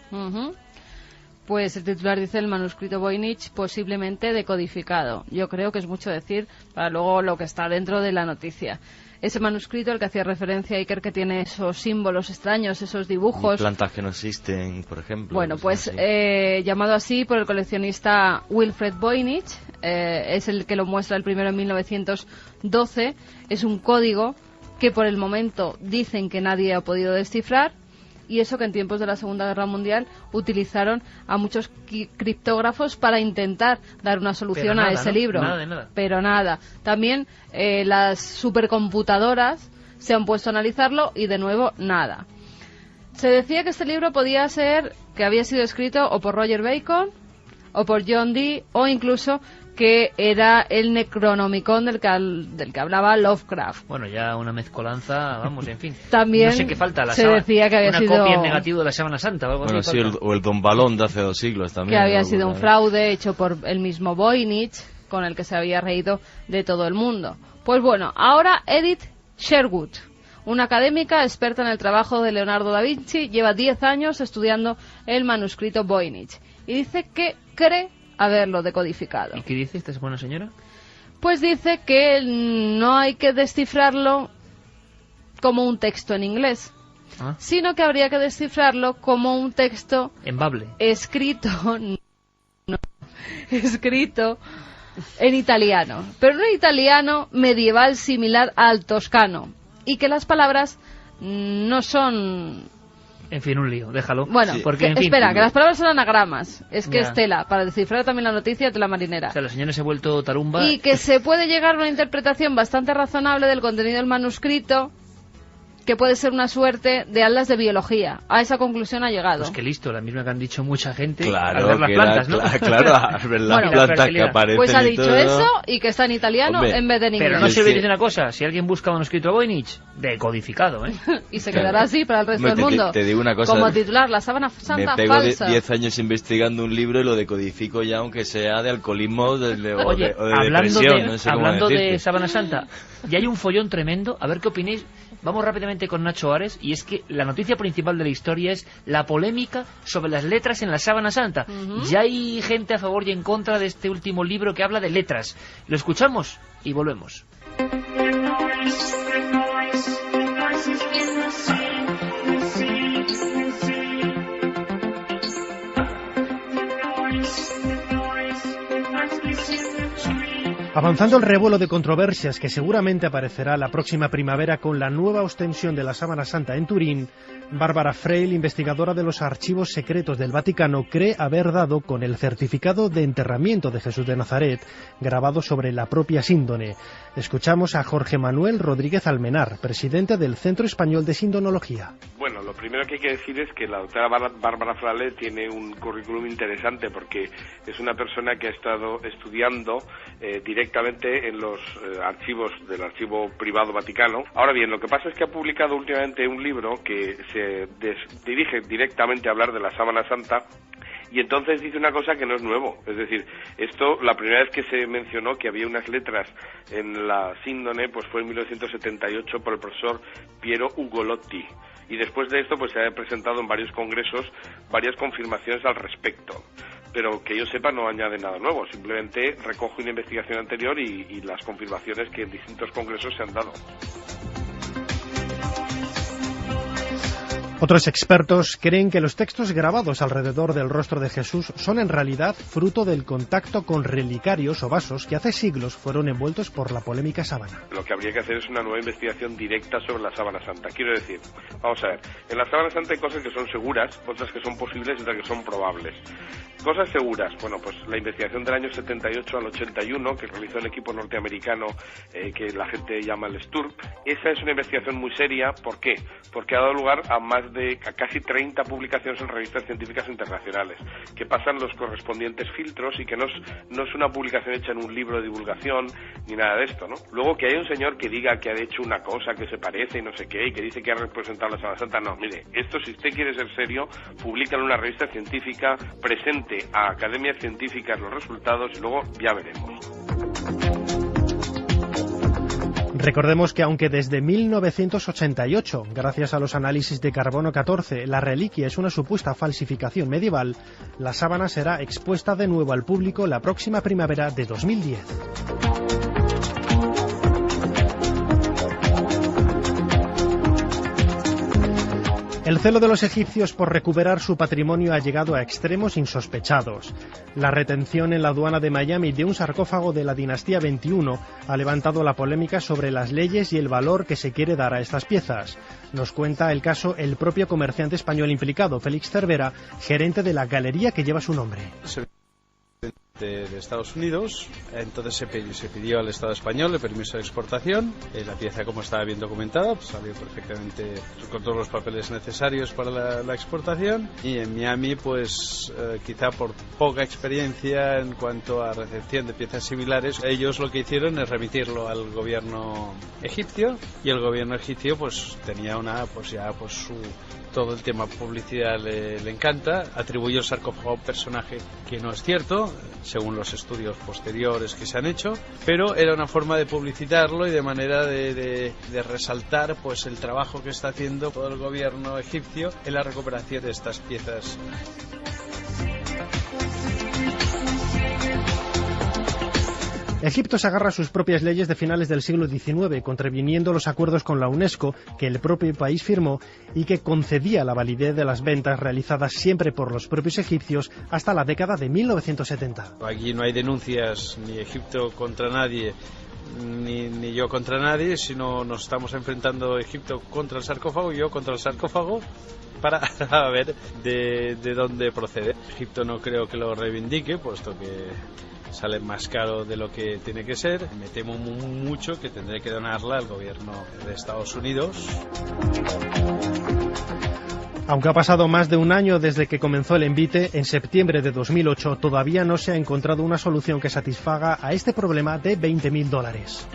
Pues el titular dice el manuscrito Voynich posiblemente decodificado. Yo creo que es mucho decir para luego lo que está dentro de la noticia. Ese manuscrito al que hacía referencia Iker, que tiene esos símbolos extraños, esos dibujos. Y plantas que no existen, por ejemplo. Bueno, pues llamado así por el coleccionista Wilfred Voynich, es el que lo muestra el primero en 1912. Es un código que por el momento dicen que nadie ha podido descifrar. Y eso que en tiempos de la Segunda Guerra Mundial utilizaron a muchos criptógrafos para intentar dar una solución a ese libro. Nada de nada. Pero nada. También las supercomputadoras se han puesto a analizarlo y de nuevo nada. Se decía que este libro podía ser que había sido escrito o por Roger Bacon o por John Dee, o incluso que era el Necronomicon del que hablaba Lovecraft. Bueno, ya una mezcolanza, vamos, en fin. También no sé qué falta, se decía que había una sido copia en negativo de la Sábana Santa o algo bueno, así. Sí, o el Don Balón de hace 2 siglos también. Que había sido un fraude hecho por el mismo Voynich, con el que se había reído de todo el mundo. Pues bueno, ahora Edith Sherwood, una académica experta en el trabajo de Leonardo da Vinci, lleva 10 años estudiando el manuscrito Voynich y dice que cree haberlo decodificado. ¿Y qué dice esta buena señora? Pues dice que no hay que descifrarlo como un texto en inglés, sino que habría que descifrarlo como un texto en bable, escrito en italiano, pero un italiano medieval similar al toscano, y que las palabras no son... En fin, un lío, déjalo. Bueno, porque, en fin, espera, que las palabras son anagramas. Es que es tela, para descifrar también la noticia de la marinera. O sea, la señora se ha vuelto tarumba. Y que se puede llegar a una interpretación bastante razonable del contenido del manuscrito, que puede ser una suerte de aulas de biología. A esa conclusión ha llegado. Pues que listo, la misma que han dicho mucha gente claro, al ver las plantas, ¿no? Claro, al ver las plantas que aparecen. Pues ha dicho todo eso y que está en italiano. Hombre, en vez de en inglés. Pero no se ve decir una cosa, si alguien busca manuscrito a Voynich, decodificado, ¿eh? Y se quedará así para el resto del mundo. Te digo una cosa. Como titular, la Sábana Santa me pego falsa. 10 años investigando un libro y lo decodifico ya, aunque sea de alcoholismo o de depresión. No sé hablando de Sábana Santa, ya hay un follón tremendo, a ver qué opinéis. Vamos rápidamente con Nacho Ares, y es que la noticia principal de la historia es la polémica sobre las letras en la Sábana Santa. Ya hay gente a favor y en contra de este último libro que habla de letras. Lo escuchamos y volvemos. Avanzando el revuelo de controversias que seguramente aparecerá la próxima primavera con la nueva ostensión de la Sábana Santa en Turín, Bárbara Freil, investigadora de los archivos secretos del Vaticano, cree haber dado con el certificado de enterramiento de Jesús de Nazaret, grabado sobre la propia síndone. Escuchamos a Jorge Manuel Rodríguez Almenar, presidente del Centro Español de Sindonología. Bueno, lo primero que hay que decir es que la doctora Bárbara Freil tiene un currículum interesante, porque es una persona que ha estado estudiando directamente en los archivos del Archivo Privado Vaticano. Ahora bien, lo que pasa es que ha publicado últimamente un libro que se dirige directamente a hablar de la Sábana Santa, Y entonces dice una cosa que no es nuevo, es decir, esto, la primera vez que se mencionó que había unas letras en la síndone, pues fue en 1978 por el profesor Piero Ugolotti. Y después de esto, pues se ha presentado en varios congresos varias confirmaciones al respecto. Pero que yo sepa no añade nada nuevo, simplemente recoge una investigación anterior y las confirmaciones que en distintos congresos se han dado. Otros expertos creen que los textos grabados alrededor del rostro de Jesús son en realidad fruto del contacto con relicarios o vasos que hace siglos fueron envueltos por la polémica sábana. Lo que habría que hacer es una nueva investigación directa sobre la sábana santa. Quiero decir, vamos a ver, en la sábana santa hay cosas que son seguras, otras que son posibles y otras que son probables. Cosas seguras, bueno, pues la investigación del año 78 al 81 que realizó el equipo norteamericano que la gente llama el STURP, esa es una investigación muy seria. ¿Por qué? Porque ha dado lugar a casi 30 publicaciones en revistas científicas internacionales, que pasan los correspondientes filtros y que no es una publicación hecha en un libro de divulgación ni nada de esto, ¿no? Luego que hay un señor que diga que ha hecho una cosa que se parece y no sé qué, y que dice que ha representado la Sábana Santa, no, mire, esto si usted quiere ser serio, publica en una revista científica, presente a academias científicas los resultados y luego ya veremos. Recordemos que aunque desde 1988, gracias a los análisis de carbono 14, la reliquia es una supuesta falsificación medieval, la sábana será expuesta de nuevo al público la próxima primavera de 2010. El celo de los egipcios por recuperar su patrimonio ha llegado a extremos insospechados. La retención en la aduana de Miami de un sarcófago de la dinastía 21 ha levantado la polémica sobre las leyes y el valor que se quiere dar a estas piezas. Nos cuenta el caso el propio comerciante español implicado, Félix Cervera, gerente de la galería que lleva su nombre. De Estados Unidos, entonces se pidió al Estado español el permiso de exportación. La pieza, como estaba bien documentada, pues salió perfectamente con todos los papeles necesarios para la exportación, y en Miami pues quizá por poca experiencia en cuanto a recepción de piezas similares, ellos lo que hicieron es remitirlo al gobierno egipcio, y el gobierno egipcio pues tenía todo el tema publicidad le encanta, atribuyó el sarcófago a un personaje que no es cierto, según los estudios posteriores que se han hecho, pero era una forma de publicitarlo y de manera de resaltar pues el trabajo que está haciendo todo el gobierno egipcio en la recuperación de estas piezas. Egipto se agarra a sus propias leyes de finales del siglo XIX, contraviniendo los acuerdos con la UNESCO que el propio país firmó y que concedía la validez de las ventas realizadas siempre por los propios egipcios hasta la década de 1970. Aquí no hay denuncias ni Egipto contra nadie, ni yo contra nadie, sino nos estamos enfrentando Egipto contra el sarcófago y yo contra el sarcófago para ver de dónde procede. Egipto no creo que lo reivindique, puesto que sale más caro de lo que tiene que ser. Me temo mucho que tendré que donarla al gobierno de Estados Unidos. Aunque ha pasado más de un año desde que comenzó el envite, en septiembre de 2008 todavía no se ha encontrado una solución que satisfaga a este problema de $20.000.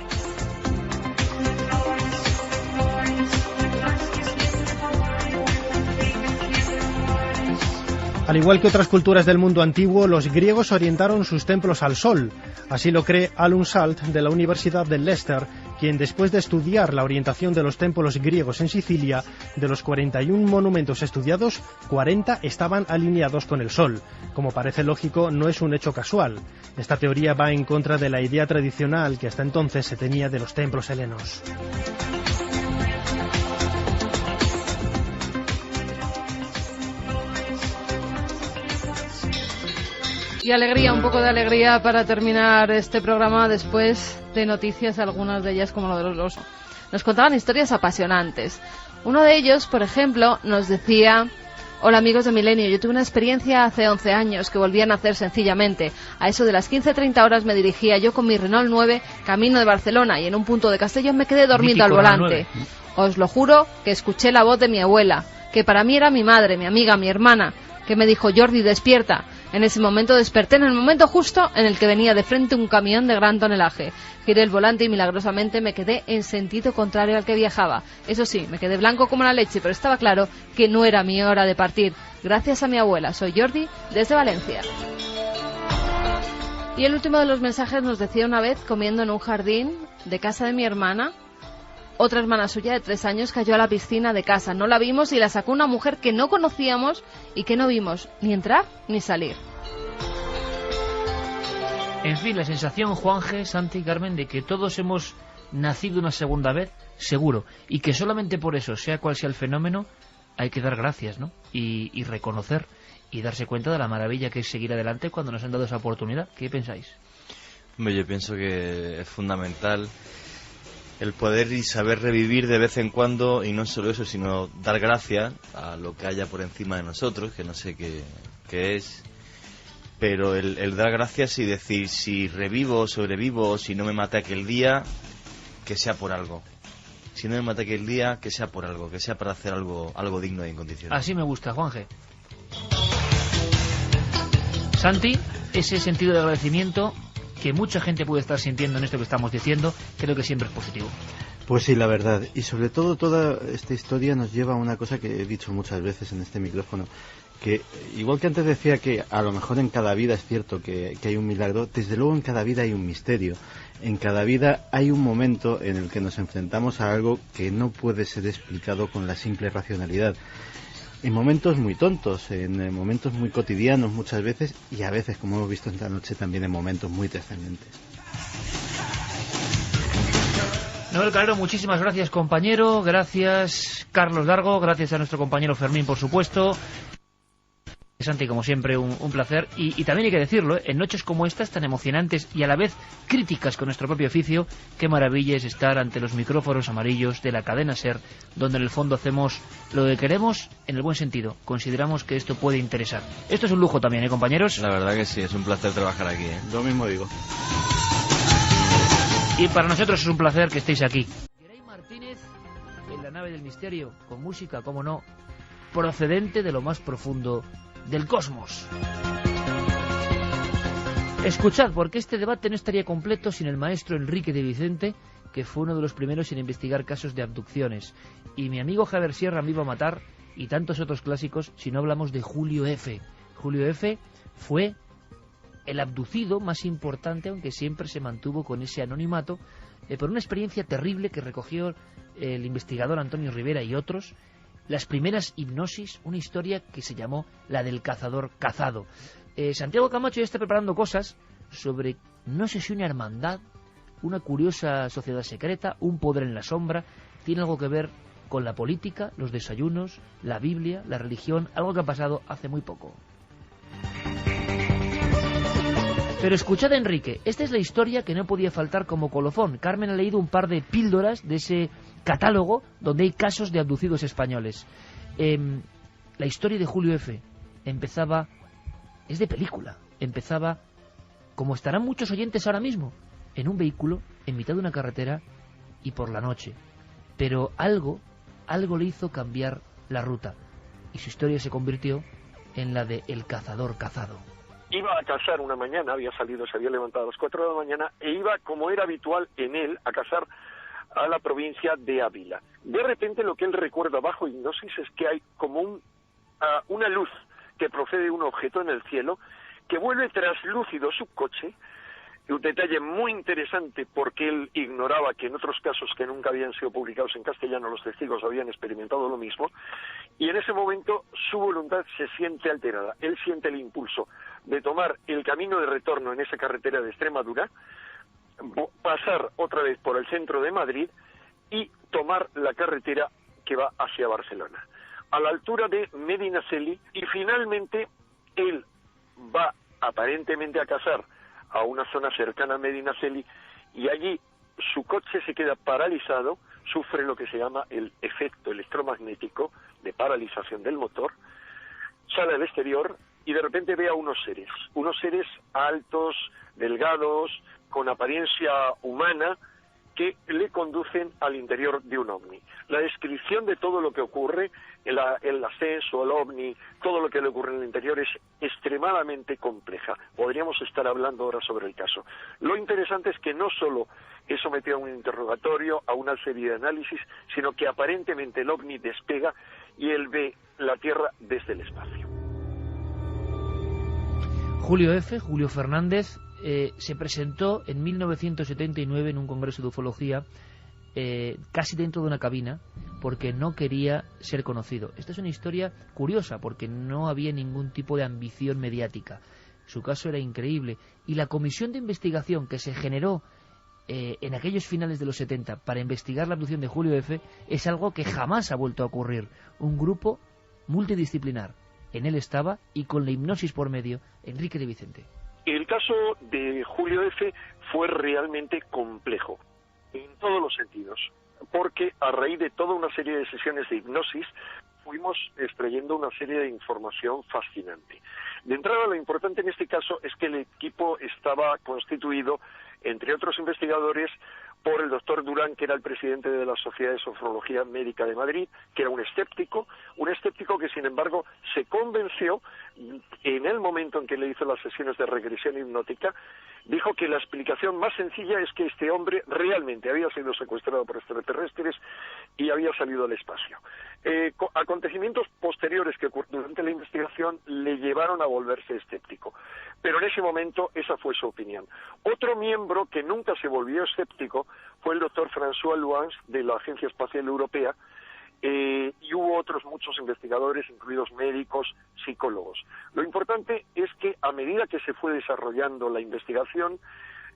Al igual que otras culturas del mundo antiguo, los griegos orientaron sus templos al sol. Así lo cree Alun Salt de la Universidad de Leicester, quien después de estudiar la orientación de los templos griegos en Sicilia, de los 41 monumentos estudiados, 40 estaban alineados con el sol. Como parece lógico, no es un hecho casual. Esta teoría va en contra de la idea tradicional que hasta entonces se tenía de los templos helenos. Y alegría, un poco de alegría para terminar este programa después de noticias, algunas de ellas como lo de los... Nos contaban historias apasionantes. Uno de ellos, por ejemplo, nos decía: hola amigos de Milenio, yo tuve una experiencia hace 11 años que volví a nacer sencillamente. A eso de las 15:30 horas me dirigía yo con mi Renault 9 camino de Barcelona y en un punto de Castellón me quedé dormido al volante. Os lo juro que escuché la voz de mi abuela, que para mí era mi madre, mi amiga, mi hermana, que me dijo: Jordi, despierta. En ese momento desperté en el momento justo en el que venía de frente un camión de gran tonelaje. Giré el volante y milagrosamente me quedé en sentido contrario al que viajaba. Eso sí, me quedé blanco como la leche, pero estaba claro que no era mi hora de partir. Gracias a mi abuela. Soy Jordi, desde Valencia. Y el último de los mensajes nos decía: una vez, comiendo en un jardín de casa de mi hermana, otra hermana suya de 3 años cayó a la piscina de casa. No la vimos y la sacó una mujer que no conocíamos y que no vimos ni entrar ni salir. En fin, la sensación, Juanje, Santi, Carmen, de que todos hemos nacido una segunda vez, seguro, y que solamente por eso, sea cual sea el fenómeno, hay que dar gracias, ¿no? Y reconocer y darse cuenta de la maravilla que es seguir adelante cuando nos han dado esa oportunidad. ¿Qué pensáis? Hombre, yo pienso que es fundamental el poder y saber revivir de vez en cuando, y no solo eso, sino dar gracias a lo que haya por encima de nosotros, que no sé qué es, pero el dar gracias y decir, si revivo, sobrevivo, o si no me mata aquel día, que sea por algo. Si no me mata aquel día, que sea por algo, que sea para hacer algo digno e incondicional. Así me gusta, Juanje. Santi, ese sentido de agradecimiento que mucha gente puede estar sintiendo en esto que estamos diciendo, creo que siempre es positivo. Pues sí, la verdad. Y sobre todo, toda esta historia nos lleva a una cosa que he dicho muchas veces en este micrófono, que igual que antes decía que a lo mejor en cada vida es cierto que hay un milagro, desde luego en cada vida hay un misterio. En cada vida hay un momento en el que nos enfrentamos a algo que no puede ser explicado con la simple racionalidad. En momentos muy tontos, en momentos muy cotidianos muchas veces, y a veces, como hemos visto esta noche, también en momentos muy trascendentes. Noel Calero, muchísimas gracias, compañero. Gracias, Carlos Dargo. Gracias a nuestro compañero Fermín, por supuesto. Santi, como siempre, un placer. Y también hay que decirlo, en noches como estas, tan emocionantes y a la vez críticas con nuestro propio oficio, qué maravilla es estar ante los micrófonos amarillos de la cadena SER, donde en el fondo hacemos lo que queremos en el buen sentido. Consideramos que esto puede interesar. Esto es un lujo también, ¿eh, compañeros? La verdad que sí, es un placer trabajar aquí, ¿eh? Lo mismo digo. Y para nosotros es un placer que estéis aquí. Geray Martínez en la nave del misterio, con música, como no, procedente de lo más profundo del cosmos. Escuchad, porque este debate no estaría completo sin el maestro Enrique de Vicente, que fue uno de los primeros en investigar casos de abducciones, y mi amigo Javier Sierra me iba a matar, y tantos otros clásicos, si no hablamos de Julio F. Julio F. fue el abducido más importante, aunque siempre se mantuvo con ese anonimato, por una experiencia terrible que recogió el investigador Antonio Rivera y otros. Las primeras hipnosis, una historia que se llamó la del cazador cazado. Santiago Camacho ya está preparando cosas sobre, no sé si una hermandad, una curiosa sociedad secreta, un poder en la sombra, tiene algo que ver con la política, los desayunos, la Biblia, la religión, algo que ha pasado hace muy poco. Pero escuchad, Enrique, esta es la historia que no podía faltar como colofón. Carmen ha leído un par de píldoras de ese catálogo donde hay casos de abducidos españoles. La historia de Julio F. empezaba, es de película, empezaba, como estarán muchos oyentes ahora mismo, en un vehículo, en mitad de una carretera y por la noche. Pero algo le hizo cambiar la ruta y su historia se convirtió en la de El cazador cazado. Iba a cazar una mañana, se había levantado a las 4 de la mañana e iba, como era habitual en él, a cazar a la provincia de Ávila. De repente lo que él recuerda bajo hipnosis es que hay como una luz que procede de un objeto en el cielo que vuelve traslúcido su coche. Un detalle muy interesante porque él ignoraba que en otros casos que nunca habían sido publicados en castellano los testigos habían experimentado lo mismo, y en ese momento su voluntad se siente alterada. Él siente el impulso de tomar el camino de retorno en esa carretera de Extremadura, pasar otra vez por el centro de Madrid y tomar la carretera que va hacia Barcelona, a la altura de Medinaceli, y finalmente él va aparentemente a cazar a una zona cercana a Medinaceli y allí su coche se queda paralizado, sufre lo que se llama el efecto electromagnético de paralización del motor, sale al exterior y de repente ve a unos seres altos, delgados, con apariencia humana, que le conducen al interior de un ovni. La descripción de todo lo que ocurre, el ascenso, el ovni, todo lo que le ocurre en el interior es extremadamente compleja. Podríamos estar hablando ahora sobre el caso. Lo interesante es que no solo es sometido a un interrogatorio, a una serie de análisis, sino que aparentemente el ovni despega y él ve la Tierra desde el espacio. Julio Fernández, se presentó en 1979 en un congreso de ufología, casi dentro de una cabina, porque no quería ser conocido. Esta es una historia curiosa, porque no había ningún tipo de ambición mediática. Su caso era increíble, y la comisión de investigación que se generó en aquellos finales de los 70 para investigar la abducción de Julio F. es algo que jamás ha vuelto a ocurrir. Un grupo multidisciplinar. En él estaba, y con la hipnosis por medio, Enrique de Vicente. El caso de Julio F. fue realmente complejo, en todos los sentidos, porque a raíz de toda una serie de sesiones de hipnosis fuimos extrayendo una serie de información fascinante. De entrada, lo importante en este caso es que el equipo estaba constituido, entre otros investigadores, por el doctor Durán, que era el presidente de la Sociedad de Sofrología Médica de Madrid, que era un escéptico que sin embargo se convenció en el momento en que le hizo las sesiones de regresión hipnótica. Dijo que la explicación más sencilla es que este hombre realmente había sido secuestrado por extraterrestres y había salido al espacio. Acontecimientos posteriores que durante la investigación le llevaron a volverse escéptico, pero en ese momento esa fue su opinión. Otro miembro que nunca se volvió escéptico fue el doctor François Luans de la Agencia Espacial Europea, y hubo otros muchos investigadores, incluidos médicos, psicólogos. Lo importante es que a medida que se fue desarrollando la investigación,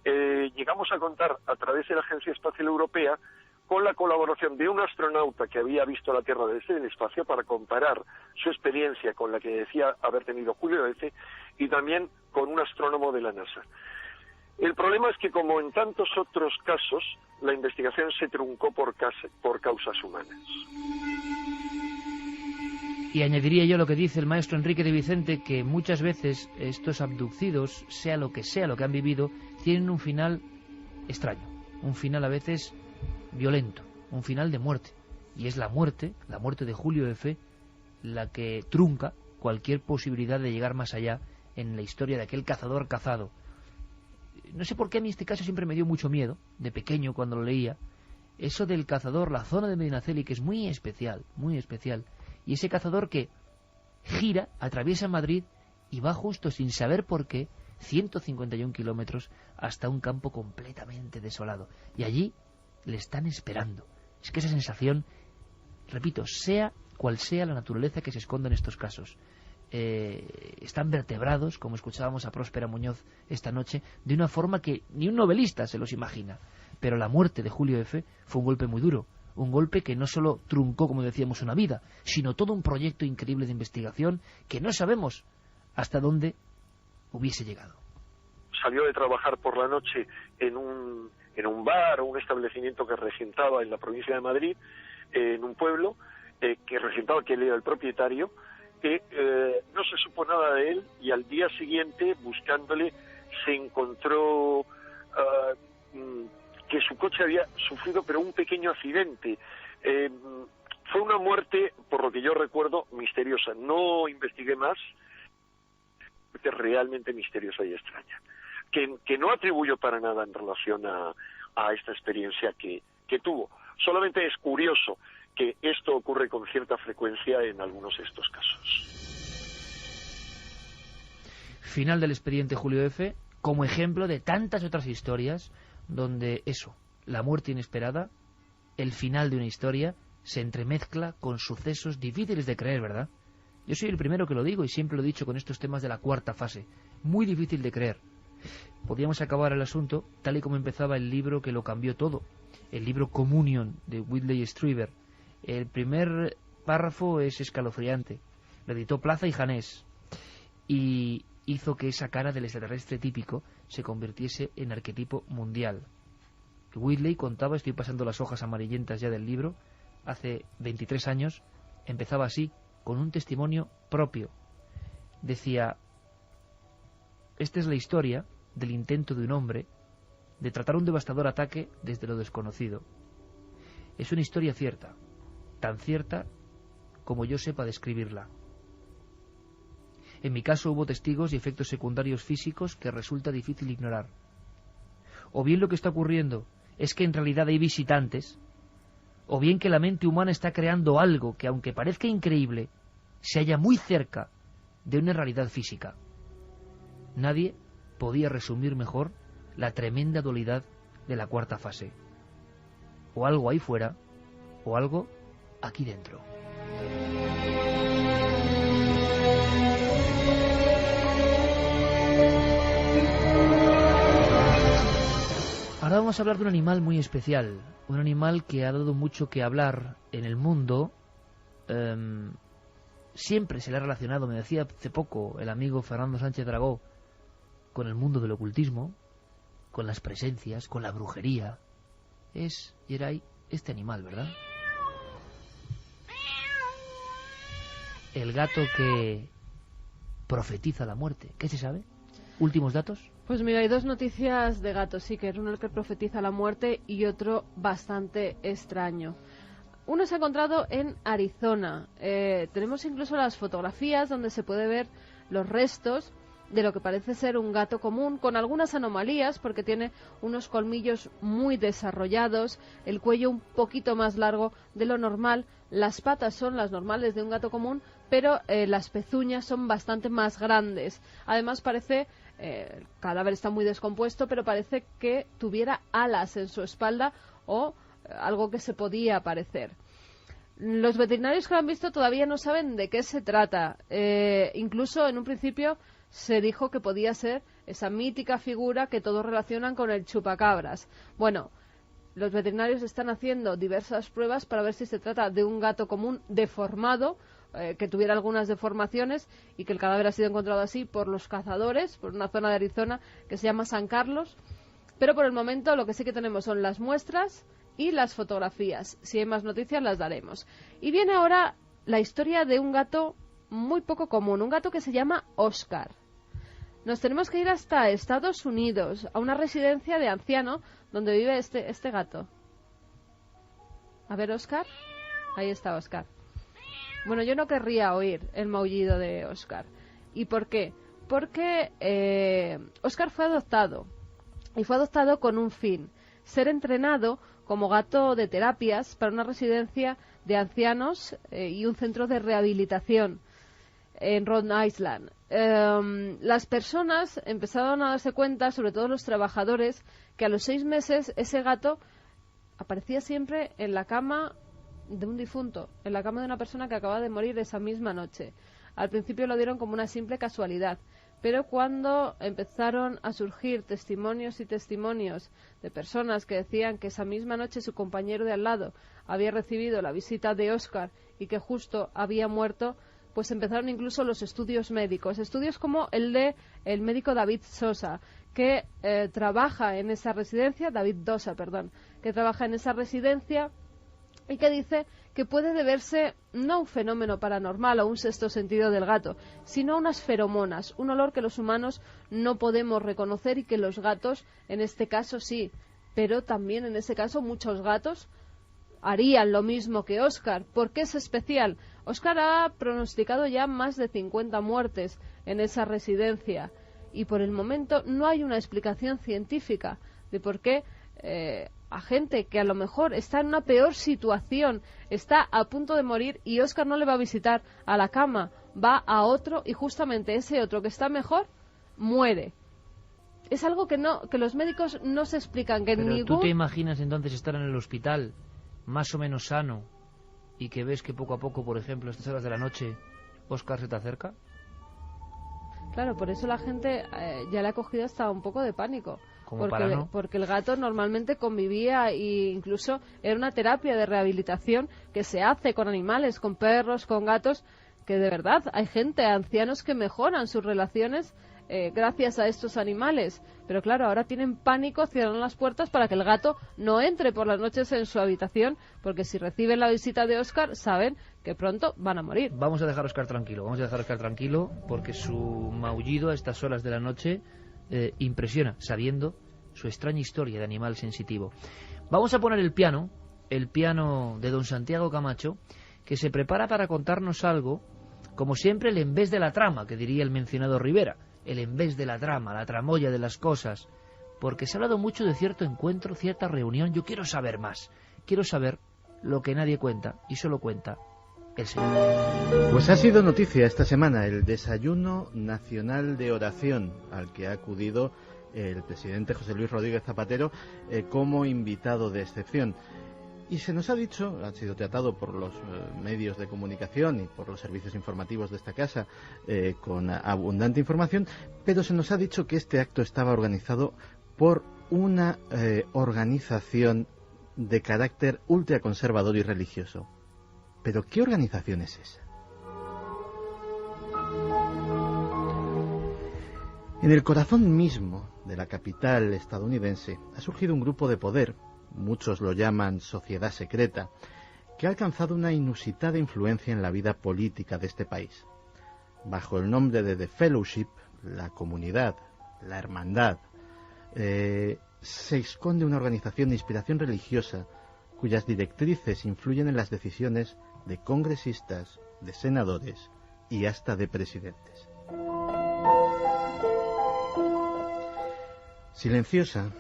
llegamos a contar a través de la Agencia Espacial Europea con la colaboración de un astronauta que había visto la Tierra desde el espacio para comparar su experiencia con la que decía haber tenido Julio F. y también con un astrónomo de la NASA. El problema es que, como en tantos otros casos, la investigación se truncó por causas humanas. Y añadiría yo lo que dice el maestro Enrique de Vicente, que muchas veces estos abducidos, sea lo que han vivido, tienen un final extraño, un final a veces violento, un final de muerte. Y es la muerte de Julio F., la que trunca cualquier posibilidad de llegar más allá en la historia de aquel cazador cazado. No sé por qué a mí este caso siempre me dio mucho miedo, de pequeño cuando lo leía. Eso del cazador, la zona de Medinaceli, que es muy especial, y ese cazador que gira, atraviesa Madrid y va justo, sin saber por qué, 151 kilómetros hasta un campo completamente desolado. Y allí le están esperando. Es que esa sensación, repito, sea cual sea la naturaleza que se esconde en estos casos, están vertebrados, como escuchábamos a Próspera Muñoz esta noche, de una forma que ni un novelista se los imagina. Pero la muerte de Julio F. fue un golpe muy duro, un golpe que no solo truncó, como decíamos, una vida, sino todo un proyecto increíble de investigación que no sabemos hasta dónde hubiese llegado. Salió de trabajar por la noche en un bar o un establecimiento que regentaba en la provincia de Madrid, en un pueblo que regentaba, que él era el propietario, que no se supo nada de él, y al día siguiente, buscándole, se encontró que su coche había sufrido pero un pequeño accidente. Fue una muerte, por lo que yo recuerdo, misteriosa. No investigué más, realmente misteriosa y extraña, que no atribuyo para nada en relación a esta experiencia que tuvo. Solamente es curioso que esto ocurre con cierta frecuencia en algunos de estos casos. Final del expediente Julio F., como ejemplo de tantas otras historias donde eso, la muerte inesperada, el final de una historia, se entremezcla con sucesos difíciles de creer, ¿verdad? Yo soy el primero que lo digo y siempre lo he dicho con estos temas de la cuarta fase. Muy difícil de creer. Podríamos acabar el asunto tal y como empezaba el libro que lo cambió todo, el libro Communion de Whitley Strieber. El primer párrafo es escalofriante. Lo editó Plaza y Janés y hizo que esa cara del extraterrestre típico se convirtiese en arquetipo mundial. Whitley contaba, estoy pasando las hojas amarillentas ya del libro, hace 23 años, empezaba así, con un testimonio propio. Decía: esta es la historia del intento de un hombre de tratar un devastador ataque desde lo desconocido. Es una historia cierta, tan cierta como yo sepa describirla. En mi caso hubo testigos y efectos secundarios físicos que resulta difícil ignorar. O bien lo que está ocurriendo es que en realidad hay visitantes, o bien que la mente humana está creando algo que, aunque parezca increíble, se halla muy cerca de una realidad física. Nadie podía resumir mejor la tremenda dualidad de la cuarta fase. O algo ahí fuera, o algo aquí dentro. Ahora vamos a hablar de un animal muy especial, un animal que ha dado mucho que hablar en el mundo. Siempre se le ha relacionado, me decía hace poco el amigo Fernando Sánchez Dragó, con el mundo del ocultismo, con las presencias, con la brujería. Es, Yeray, este animal, ¿verdad? El gato que profetiza la muerte. ¿Qué se sabe? ¿Últimos datos? Pues mira, hay dos noticias de gatos, sí, que es uno el que profetiza la muerte y otro bastante extraño. Uno se ha encontrado en Arizona. Tenemos incluso las fotografías donde se puede ver los restos de lo que parece ser un gato común, con algunas anomalías, porque tiene unos colmillos muy desarrollados, el cuello un poquito más largo de lo normal, las patas son las normales de un gato común, pero las pezuñas son bastante más grandes. Además parece, el cadáver está muy descompuesto, pero parece que tuviera alas en su espalda o algo que se podía parecer. Los veterinarios que lo han visto todavía no saben de qué se trata. Incluso en un principio se dijo que podía ser esa mítica figura que todos relacionan con el chupacabras. Bueno, los veterinarios están haciendo diversas pruebas para ver si se trata de un gato común deformado, que tuviera algunas deformaciones, y que el cadáver ha sido encontrado así por los cazadores, por una zona de Arizona que se llama San Carlos. Pero por el momento lo que sí que tenemos son las muestras y las fotografías. Si hay más noticias las daremos. Y viene ahora la historia de un gato muy poco común, un gato que se llama Oscar. Nos tenemos que ir hasta Estados Unidos, a una residencia de anciano donde vive este gato. A ver, Oscar. Ahí está Oscar. Bueno, yo no querría oír el maullido de Oscar. ¿Y por qué? Porque Oscar fue adoptado. Y fue adoptado con un fin: ser entrenado como gato de terapias para una residencia de ancianos y un centro de rehabilitación en Rhode Island. Las personas empezaron a darse cuenta, sobre todo los trabajadores, que a los 6 meses ese gato aparecía siempre en la cama de un difunto, en la cama de una persona que acababa de morir esa misma noche. Al principio lo dieron como una simple casualidad, pero cuando empezaron a surgir testimonios y testimonios de personas que decían que esa misma noche su compañero de al lado había recibido la visita de Oscar y que justo había muerto, pues empezaron incluso los estudios médicos, estudios como el de el médico David Sosa, que trabaja en esa residencia, David Dosa, perdón, que trabaja en esa residencia y que dice que puede deberse no a un fenómeno paranormal o un sexto sentido del gato, sino a unas feromonas, un olor que los humanos no podemos reconocer y que los gatos, en este caso sí, pero también en ese caso muchos gatos harían lo mismo que Oscar. ¿Por qué es especial? Oscar ha pronosticado ya más de 50 muertes en esa residencia y por el momento no hay una explicación científica de por qué a gente que a lo mejor está en una peor situación, está a punto de morir y Oscar no le va a visitar a la cama, va a otro y justamente ese otro que está mejor muere. Es algo que los médicos no se explican. Pero ¿tú te imaginas entonces estar en el hospital más o menos sano y que ves que poco a poco, por ejemplo, a estas horas de la noche, Oscar se te acerca? Claro, por eso la gente ya le ha cogido hasta un poco de pánico. Porque el gato normalmente convivía e incluso era una terapia de rehabilitación que se hace con animales, con perros, con gatos, que de verdad hay gente, ancianos que mejoran sus relaciones gracias a estos animales. Pero claro, ahora tienen pánico, cierran las puertas para que el gato no entre por las noches en su habitación, porque si reciben la visita de Oscar, saben que pronto van a morir. Vamos a dejar a Oscar tranquilo, porque su maullido a estas horas de la noche impresiona, sabiendo su extraña historia de animal sensitivo. Vamos a poner el piano de don Santiago Camacho, que se prepara para contarnos algo, como siempre, el en vez de la trama, que diría el mencionado Rivera, el en vez de la trama, la tramoya de las cosas, porque se ha hablado mucho de cierto encuentro, cierta reunión. Yo quiero saber más, quiero saber lo que nadie cuenta, y solo cuenta el Señor. Pues ha sido noticia esta semana el desayuno nacional de oración al que ha acudido el presidente José Luis Rodríguez Zapatero como invitado de excepción. Y se nos ha dicho, ha sido tratado por los medios de comunicación y por los servicios informativos de esta casa con abundante información, pero se nos ha dicho que este acto estaba organizado por una organización de carácter ultraconservador y religioso. ¿Pero qué organización es esa? En el corazón mismo de la capital estadounidense ha surgido un grupo de poder, muchos lo llaman sociedad secreta, que ha alcanzado una inusitada influencia en la vida política de este país. Bajo el nombre de The Fellowship, la comunidad, la hermandad, se esconde una organización de inspiración religiosa cuyas directrices influyen en las decisiones de congresistas, de senadores y hasta de presidentes. Silenciosa,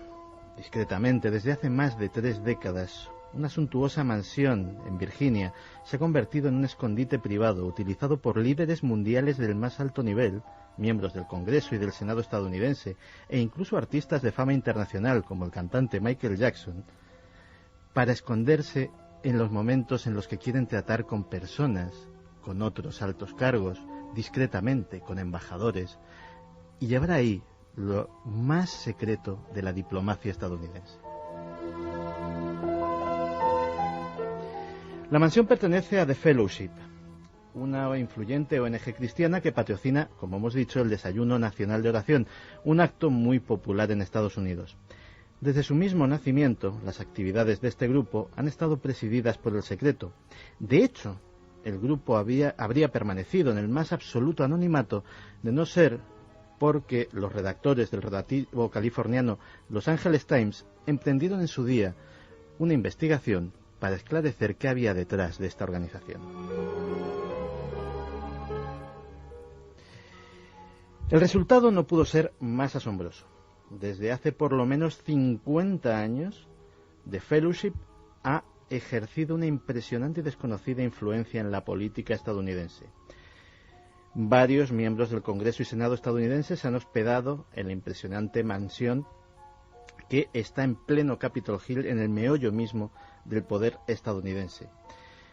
discretamente, desde hace más de 3 décadas, una suntuosa mansión en Virginia se ha convertido en un escondite privado utilizado por líderes mundiales del más alto nivel, miembros del Congreso y del Senado estadounidense, e incluso artistas de fama internacional como el cantante Michael Jackson, para esconderse en los momentos en los que quieren tratar con personas, con otros altos cargos, discretamente, con embajadores, y llevar ahí lo más secreto de la diplomacia estadounidense. La mansión pertenece a The Fellowship, una influyente ONG cristiana que patrocina, como hemos dicho, el Desayuno Nacional de Oración, un acto muy popular en Estados Unidos. Desde su mismo nacimiento, las actividades de este grupo han estado presididas por el secreto. De hecho, el grupo habría permanecido en el más absoluto anonimato, de no ser porque los redactores del redactivo californiano Los Angeles Times emprendieron en su día una investigación para esclarecer qué había detrás de esta organización. El resultado no pudo ser más asombroso. Desde hace por lo menos 50 años, The Fellowship ha ejercido una impresionante y desconocida influencia en la política estadounidense. Varios miembros del Congreso y Senado estadounidenses se han hospedado en la impresionante mansión que está en pleno Capitol Hill, en el meollo mismo del poder estadounidense.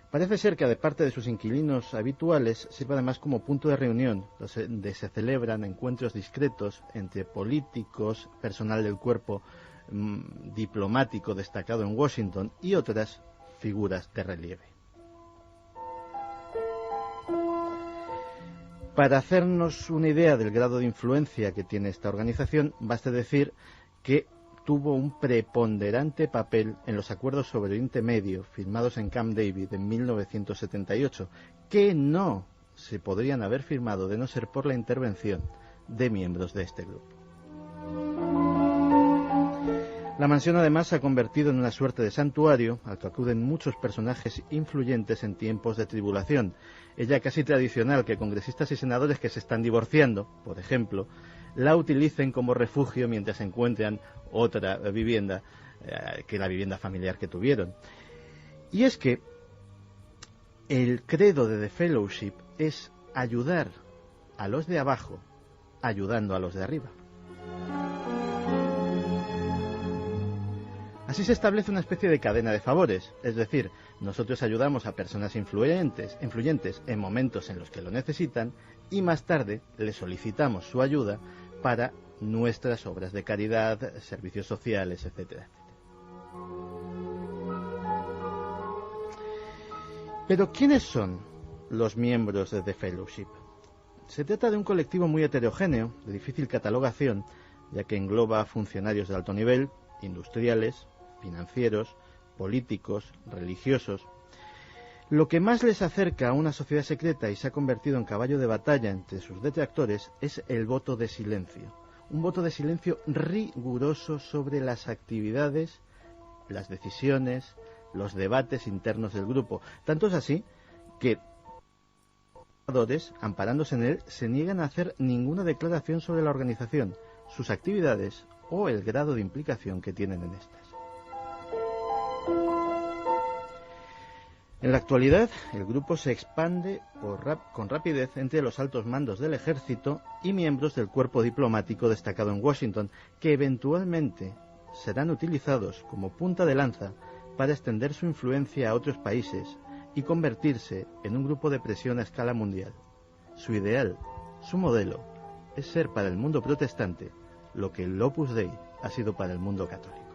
Parece ser que, aparte de sus inquilinos habituales, sirve además como punto de reunión, donde se celebran encuentros discretos entre políticos, personal del cuerpo diplomático destacado en Washington y otras figuras de relieve. Para hacernos una idea del grado de influencia que tiene esta organización, basta decir que tuvo un preponderante papel en los acuerdos sobre Oriente Medio firmados en Camp David en 1978, que no se podrían haber firmado de no ser por la intervención de miembros de este grupo. La mansión además se ha convertido en una suerte de santuario al que acuden muchos personajes influyentes en tiempos de tribulación. Es ya casi tradicional que congresistas y senadores que se están divorciando, por ejemplo, la utilicen como refugio mientras encuentran otra vivienda que la vivienda familiar que tuvieron. Y es que el credo de The Fellowship es ayudar a los de abajo ayudando a los de arriba. Así se establece una especie de cadena de favores, es decir, nosotros ayudamos a personas influyentes en momentos en los que lo necesitan y más tarde les solicitamos su ayuda para nuestras obras de caridad, servicios sociales, etcétera, etcétera. Pero ¿quiénes son los miembros de The Fellowship? Se trata de un colectivo muy heterogéneo, de difícil catalogación, ya que engloba funcionarios de alto nivel, industriales, financieros, políticos, religiosos. Lo que más les acerca a una sociedad secreta y se ha convertido en caballo de batalla entre sus detractores es el voto de silencio, un voto de silencio riguroso sobre las actividades, las decisiones, los debates internos del grupo. Tanto es así que amparándose en él, se niegan a hacer ninguna declaración sobre la organización, sus actividades o el grado de implicación que tienen en estas. En la actualidad, el grupo se expande con rapidez entre los altos mandos del ejército y miembros del cuerpo diplomático destacado en Washington, que eventualmente serán utilizados como punta de lanza para extender su influencia a otros países y convertirse en un grupo de presión a escala mundial. Su ideal, su modelo, es ser para el mundo protestante lo que el Opus Dei ha sido para el mundo católico.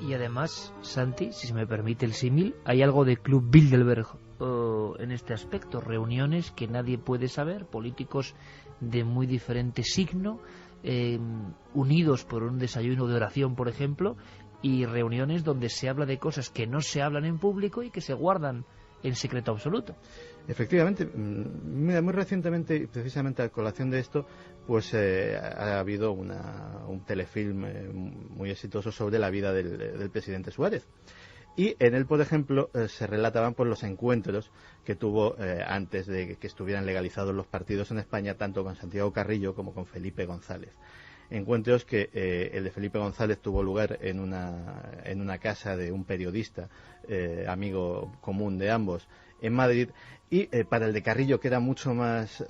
Y además, Santi, si se me permite el símil, hay algo de Club Bilderberg en este aspecto, reuniones que nadie puede saber, políticos de muy diferente signo, unidos por un desayuno de oración, por ejemplo, y reuniones donde se habla de cosas que no se hablan en público y que se guardan en secreto absoluto. Efectivamente, mira, muy recientemente, precisamente a colación de esto, pues ha habido un telefilm muy exitoso sobre la vida del presidente Suárez. Y en él, por ejemplo, se relataban pues los encuentros que tuvo antes de que estuvieran legalizados los partidos en España, tanto con Santiago Carrillo como con Felipe González. Encuentros que el de Felipe González tuvo lugar en una casa de un periodista, amigo común de ambos, en Madrid, y para el de Carrillo, que era mucho más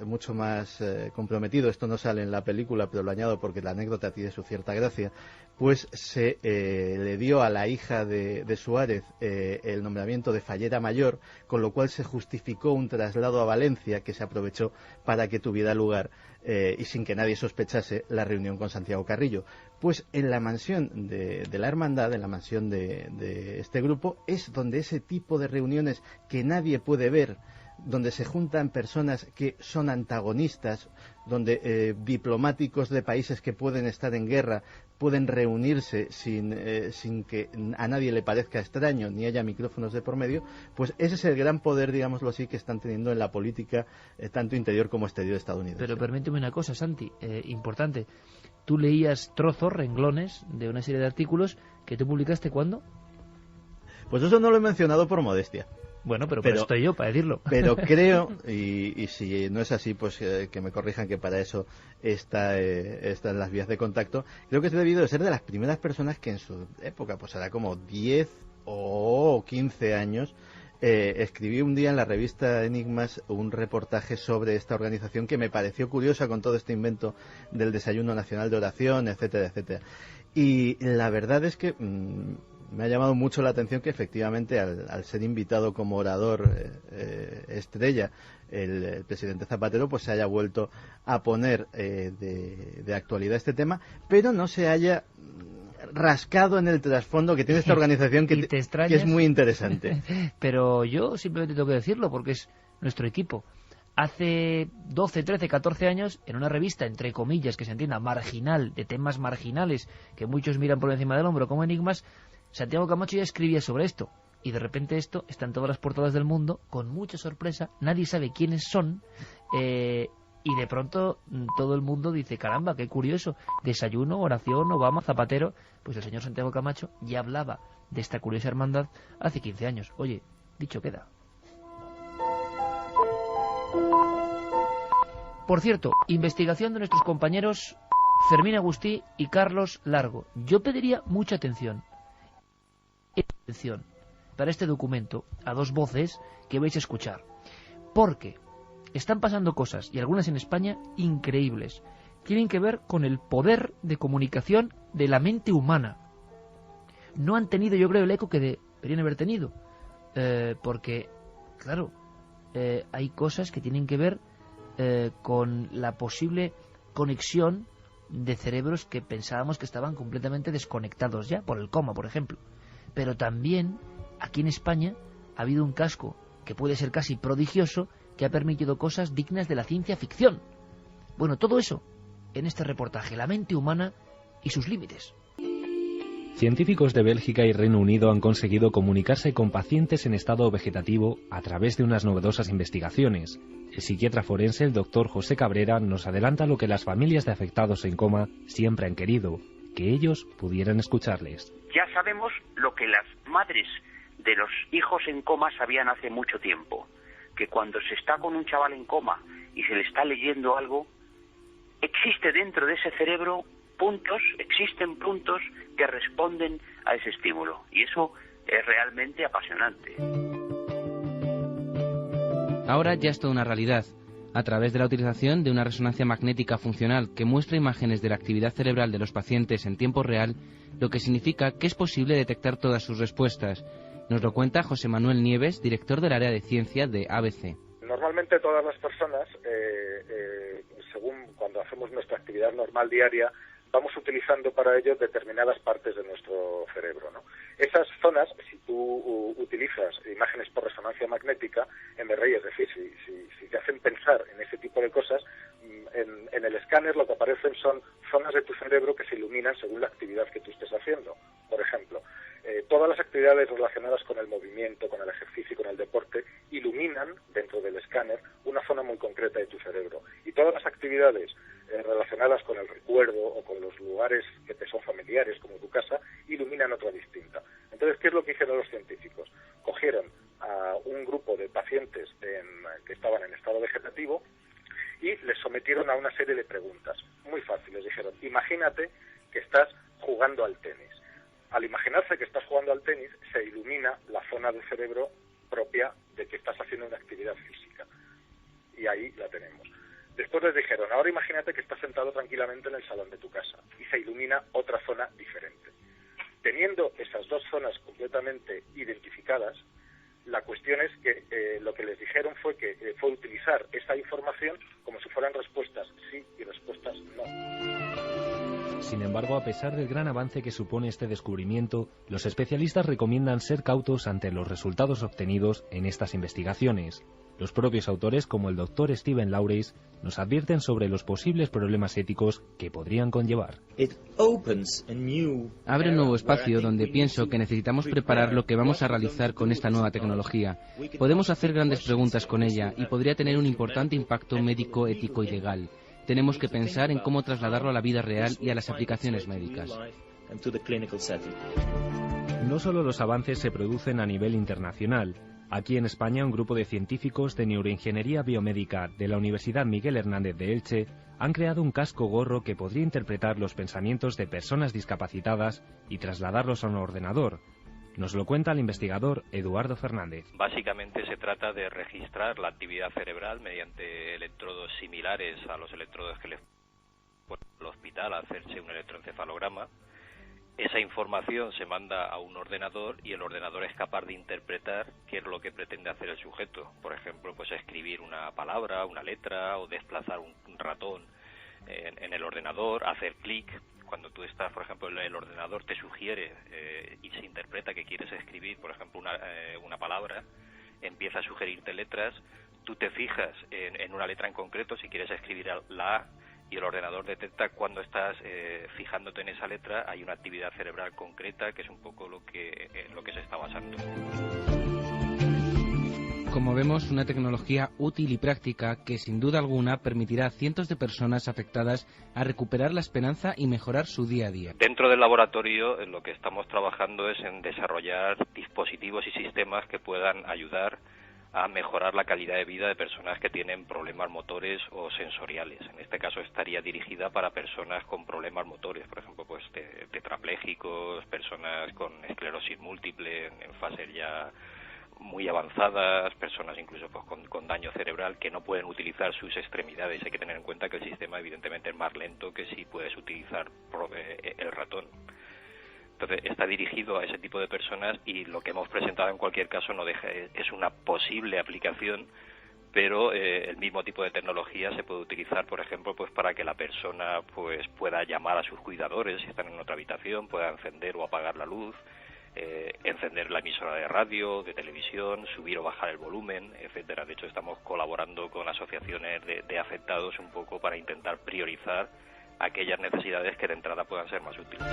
comprometido, esto no sale en la película, pero lo añado porque la anécdota tiene su cierta gracia, pues se le dio a la hija de Suárez el nombramiento de fallera mayor, con lo cual se justificó un traslado a Valencia que se aprovechó para que tuviera lugar, y sin que nadie sospechase, la reunión con Santiago Carrillo. Pues en la mansión de la hermandad, en la mansión de este grupo, es donde ese tipo de reuniones que nadie puede ver, donde se juntan personas que son antagonistas, donde diplomáticos de países que pueden estar en guerra pueden reunirse sin que a nadie le parezca extraño ni haya micrófonos de por medio, pues ese es el gran poder, digámoslo así, que están teniendo en la política tanto interior como exterior estadounidense. Pero permíteme una cosa, Santi, importante. Tú leías trozos, renglones de una serie de artículos que tú publicaste, ¿cuándo? Pues eso no lo he mencionado por modestia. Bueno, pero estoy yo para decirlo. Pero creo, y si no es así, pues que me corrijan, que para eso están las vías de contacto. Creo que he debido de ser de las primeras personas que en su época, pues hará como 10 o 15 años, escribí un día en la revista Enigmas un reportaje sobre esta organización que me pareció curiosa con todo este invento del desayuno nacional de oración, etcétera, etcétera. Y la verdad es que me ha llamado mucho la atención que efectivamente al ser invitado como orador estrella el presidente Zapatero, pues se haya vuelto a poner de actualidad este tema, pero no se haya rascado en el trasfondo que tiene esta organización que es muy interesante. Pero yo simplemente tengo que decirlo porque es nuestro equipo. Hace 12, 13, 14 años, en una revista, entre comillas, que se entienda, marginal, de temas marginales, que muchos miran por encima del hombro como Enigmas, Santiago Camacho ya escribía sobre esto. Y de repente esto está en todas las portadas del mundo, con mucha sorpresa, nadie sabe quiénes son, y de pronto todo el mundo dice, caramba, qué curioso, desayuno, oración, Obama, Zapatero. Pues el señor Santiago Camacho ya hablaba de esta curiosa hermandad hace 15 años. Oye, dicho queda. Por cierto, investigación de nuestros compañeros Fermín Agustí y Carlos Largo. Yo pediría mucha atención para este documento a dos voces que vais a escuchar, porque están pasando cosas, y algunas en España, increíbles. Tienen que ver con el poder de comunicación de la mente humana. No han tenido, yo creo, el eco que deberían haber tenido, porque, claro, hay cosas que tienen que ver con la posible conexión de cerebros que pensábamos que estaban completamente desconectados ya, por el coma, por ejemplo. Pero también, aquí en España, ha habido un casco que puede ser casi prodigioso, que ha permitido cosas dignas de la ciencia ficción. Bueno, todo eso en este reportaje, la mente humana y sus límites. Científicos de Bélgica y Reino Unido han conseguido comunicarse con pacientes en estado vegetativo a través de unas novedosas investigaciones. El psiquiatra forense, el doctor José Cabrera, nos adelanta lo que las familias de afectados en coma siempre han querido, que ellos pudieran escucharles. Ya sabemos lo que las madres de los hijos en coma sabían hace mucho tiempo, que cuando se está con un chaval en coma y se le está leyendo algo, existe dentro de ese cerebro existen puntos que responden a ese estímulo, y eso es realmente apasionante. Ahora ya es toda una realidad, a través de la utilización de una resonancia magnética funcional que muestra imágenes de la actividad cerebral de los pacientes en tiempo real, lo que significa que es posible detectar todas sus respuestas. Nos lo cuenta José Manuel Nieves, director del área de ciencia de ABC. Normalmente todas las personas, según cuando hacemos nuestra actividad normal diaria, vamos utilizando para ello determinadas partes de nuestro cerebro, ¿no? Esas zonas, si tú utilizas imágenes por resonancia magnética, en MRI, es decir, si te hacen pensar en ese tipo de cosas, en el escáner lo que aparecen son zonas de tu cerebro que se iluminan según la actividad que tú estés haciendo. Por ejemplo, todas las actividades relacionadas con el movimiento, con el ejercicio y con el deporte iluminan dentro del escáner una zona muy concreta de tu cerebro. Y todas las actividades relacionadas con el recuerdo o con los lugares que te son familiares, como tu casa, iluminan otra distinta. Entonces, ¿qué es lo que hicieron los científicos? Cogieron a un grupo de pacientes que estaban en estado vegetativo y les sometieron a una serie de preguntas muy fáciles. Dijeron, imagínate que estás jugando al tenis. Al imaginarse que estás jugando al tenis, se ilumina la zona del cerebro propia de que estás haciendo una actividad física. Y ahí la tenemos. Después les dijeron, ahora imagínate que estás sentado tranquilamente en el salón de tu casa y se ilumina otra zona diferente. Teniendo esas dos zonas completamente identificadas, la cuestión es que lo que les dijeron fue utilizar esa información como si fueran respuestas sí y respuestas no. Sin embargo, a pesar del gran avance que supone este descubrimiento, los especialistas recomiendan ser cautos ante los resultados obtenidos en estas investigaciones. Los propios autores, como el doctor Steven Laureys, nos advierten sobre los posibles problemas éticos que podrían conllevar. Abre un nuevo espacio donde pienso que necesitamos preparar lo que vamos a realizar con esta nueva tecnología. Podemos hacer grandes preguntas con ella y podría tener un importante impacto médico, ético y legal. Tenemos que pensar en cómo trasladarlo a la vida real y a las aplicaciones médicas. No solo los avances se producen a nivel internacional. Aquí en España, un grupo de científicos de neuroingeniería biomédica de la Universidad Miguel Hernández de Elche han creado un casco gorro que podría interpretar los pensamientos de personas discapacitadas y trasladarlos a un ordenador. Nos lo cuenta el investigador Eduardo Fernández. Básicamente se trata de registrar la actividad cerebral mediante electrodos similares a los electrodos que le ponen al hospital a hacerse un electroencefalograma. Esa información se manda a un ordenador y el ordenador es capaz de interpretar qué es lo que pretende hacer el sujeto. Por ejemplo, pues escribir una palabra, una letra o desplazar un ratón en el ordenador, hacer clic. Cuando tú estás, por ejemplo, el ordenador te sugiere y se interpreta que quieres escribir, por ejemplo, una palabra, empieza a sugerirte letras, tú te fijas en una letra en concreto, si quieres escribir la A, y el ordenador detecta cuando estás fijándote en esa letra, hay una actividad cerebral concreta que es un poco lo que se está basando. Como vemos, una tecnología útil y práctica que sin duda alguna permitirá a cientos de personas afectadas a recuperar la esperanza y mejorar su día a día. Dentro del laboratorio en lo que estamos trabajando es en desarrollar dispositivos y sistemas que puedan ayudar a mejorar la calidad de vida de personas que tienen problemas motores o sensoriales. En este caso estaría dirigida para personas con problemas motores, por ejemplo, pues tetraplégicos, personas con esclerosis múltiple en fases ya muy avanzadas, personas incluso pues con daño cerebral que no pueden utilizar sus extremidades. Hay que tener en cuenta que el sistema evidentemente es más lento que si puedes utilizar el ratón. Entonces está dirigido a ese tipo de personas y lo que hemos presentado en cualquier caso es una posible aplicación, pero el mismo tipo de tecnología se puede utilizar, por ejemplo, pues para que la persona pues pueda llamar a sus cuidadores si están en otra habitación, pueda encender o apagar la luz, encender la emisora de radio, de televisión, subir o bajar el volumen, etcétera. De hecho, estamos colaborando con asociaciones de afectados un poco para intentar priorizar aquellas necesidades que de entrada puedan ser más útiles.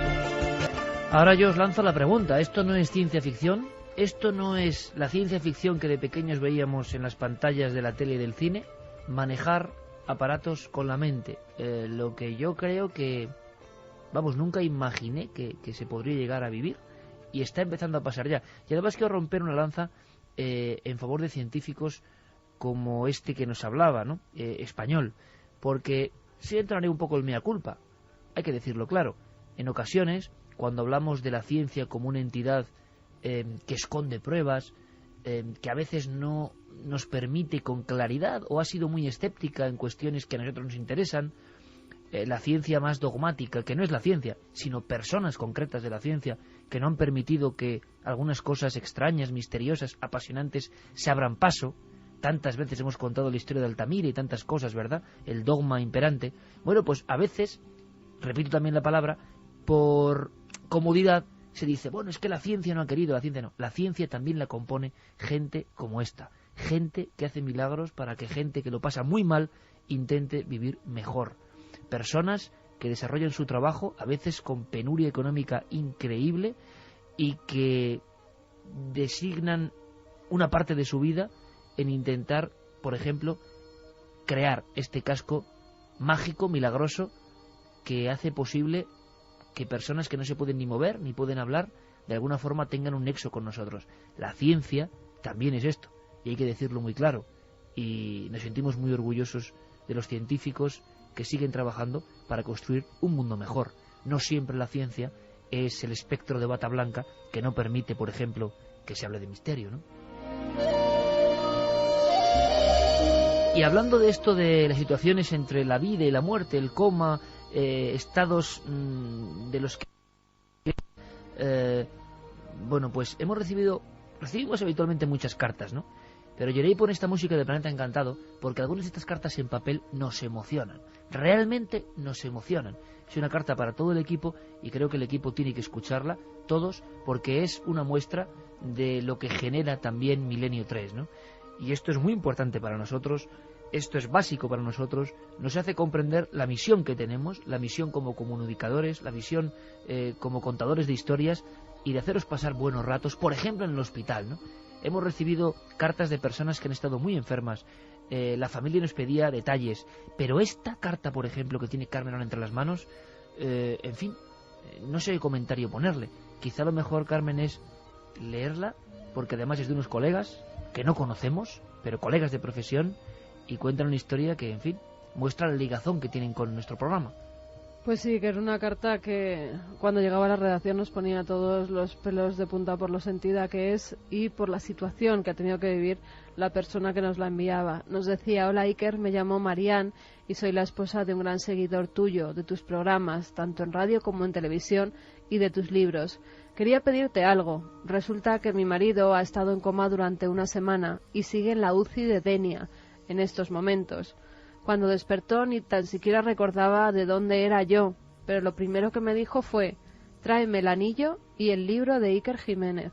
Ahora yo os lanzo la pregunta, ¿esto no es ciencia ficción? ¿Esto no es la ciencia ficción que de pequeños veíamos en las pantallas de la tele y del cine? Manejar aparatos con la mente. Lo que yo creo que, vamos, nunca imaginé que se podría llegar a vivir, y está empezando a pasar ya. Y además quiero romper una lanza en favor de científicos como este que nos hablaba, ¿no? Español, porque sí entraré un poco el mea culpa, hay que decirlo claro. En ocasiones, cuando hablamos de la ciencia como una entidad que esconde pruebas, que a veces no nos permite con claridad o ha sido muy escéptica en cuestiones que a nosotros nos interesan, la ciencia más dogmática, que no es la ciencia, sino personas concretas de la ciencia que no han permitido que algunas cosas extrañas, misteriosas, apasionantes se abran paso. Tantas veces hemos contado la historia de Altamira y tantas cosas, ¿verdad? El dogma imperante. Bueno, pues a veces, repito también la palabra, por comodidad se dice, bueno, es que la ciencia no ha querido, la ciencia no. La ciencia también la compone gente como esta, gente que hace milagros para que gente que lo pasa muy mal intente vivir mejor. Personas que desarrollan su trabajo a veces con penuria económica increíble y que designan una parte de su vida en intentar, por ejemplo, crear este casco mágico, milagroso, que hace posible que personas que no se pueden ni mover, ni pueden hablar, de alguna forma tengan un nexo con nosotros. La ciencia también es esto, y hay que decirlo muy claro, y nos sentimos muy orgullosos de los científicos que siguen trabajando para construir un mundo mejor. No siempre la ciencia es el espectro de bata blanca que no permite, por ejemplo, que se hable de misterio, ¿no? Y hablando de esto, de las situaciones entre la vida y la muerte, el coma, estados de los que... bueno, pues recibimos habitualmente muchas cartas, ¿no? Pero Yerei pone esta música de Planeta Encantado porque algunas de estas cartas en papel nos emocionan. Realmente nos emocionan. Es una carta para todo el equipo y creo que el equipo tiene que escucharla, todos, porque es una muestra de lo que genera también Milenio 3, ¿no? Y esto es muy importante para nosotros, esto es básico para nosotros, nos hace comprender la misión que tenemos, la misión como comunicadores, la misión como contadores de historias y de haceros pasar buenos ratos, por ejemplo en el hospital, ¿no? Hemos recibido cartas de personas que han estado muy enfermas, la familia nos pedía detalles, pero esta carta, por ejemplo, que tiene Carmen ahora entre las manos, en fin, no sé qué comentario ponerle. Quizá lo mejor, Carmen, es leerla, porque además es de unos colegas que no conocemos, pero colegas de profesión, y cuentan una historia que, en fin, muestra la ligazón que tienen con nuestro programa. Pues sí, que era una carta que cuando llegaba a la redacción nos ponía todos los pelos de punta por lo sentida que es y por la situación que ha tenido que vivir la persona que nos la enviaba. Nos decía: hola Iker, me llamo Marian y soy la esposa de un gran seguidor tuyo, de tus programas, tanto en radio como en televisión, y de tus libros. Quería pedirte algo. Resulta que mi marido ha estado en coma durante una semana y sigue en la UCI de Denia en estos momentos. Cuando despertó ni tan siquiera recordaba de dónde era yo, pero lo primero que me dijo fue: tráeme el anillo y el libro de Iker Jiménez.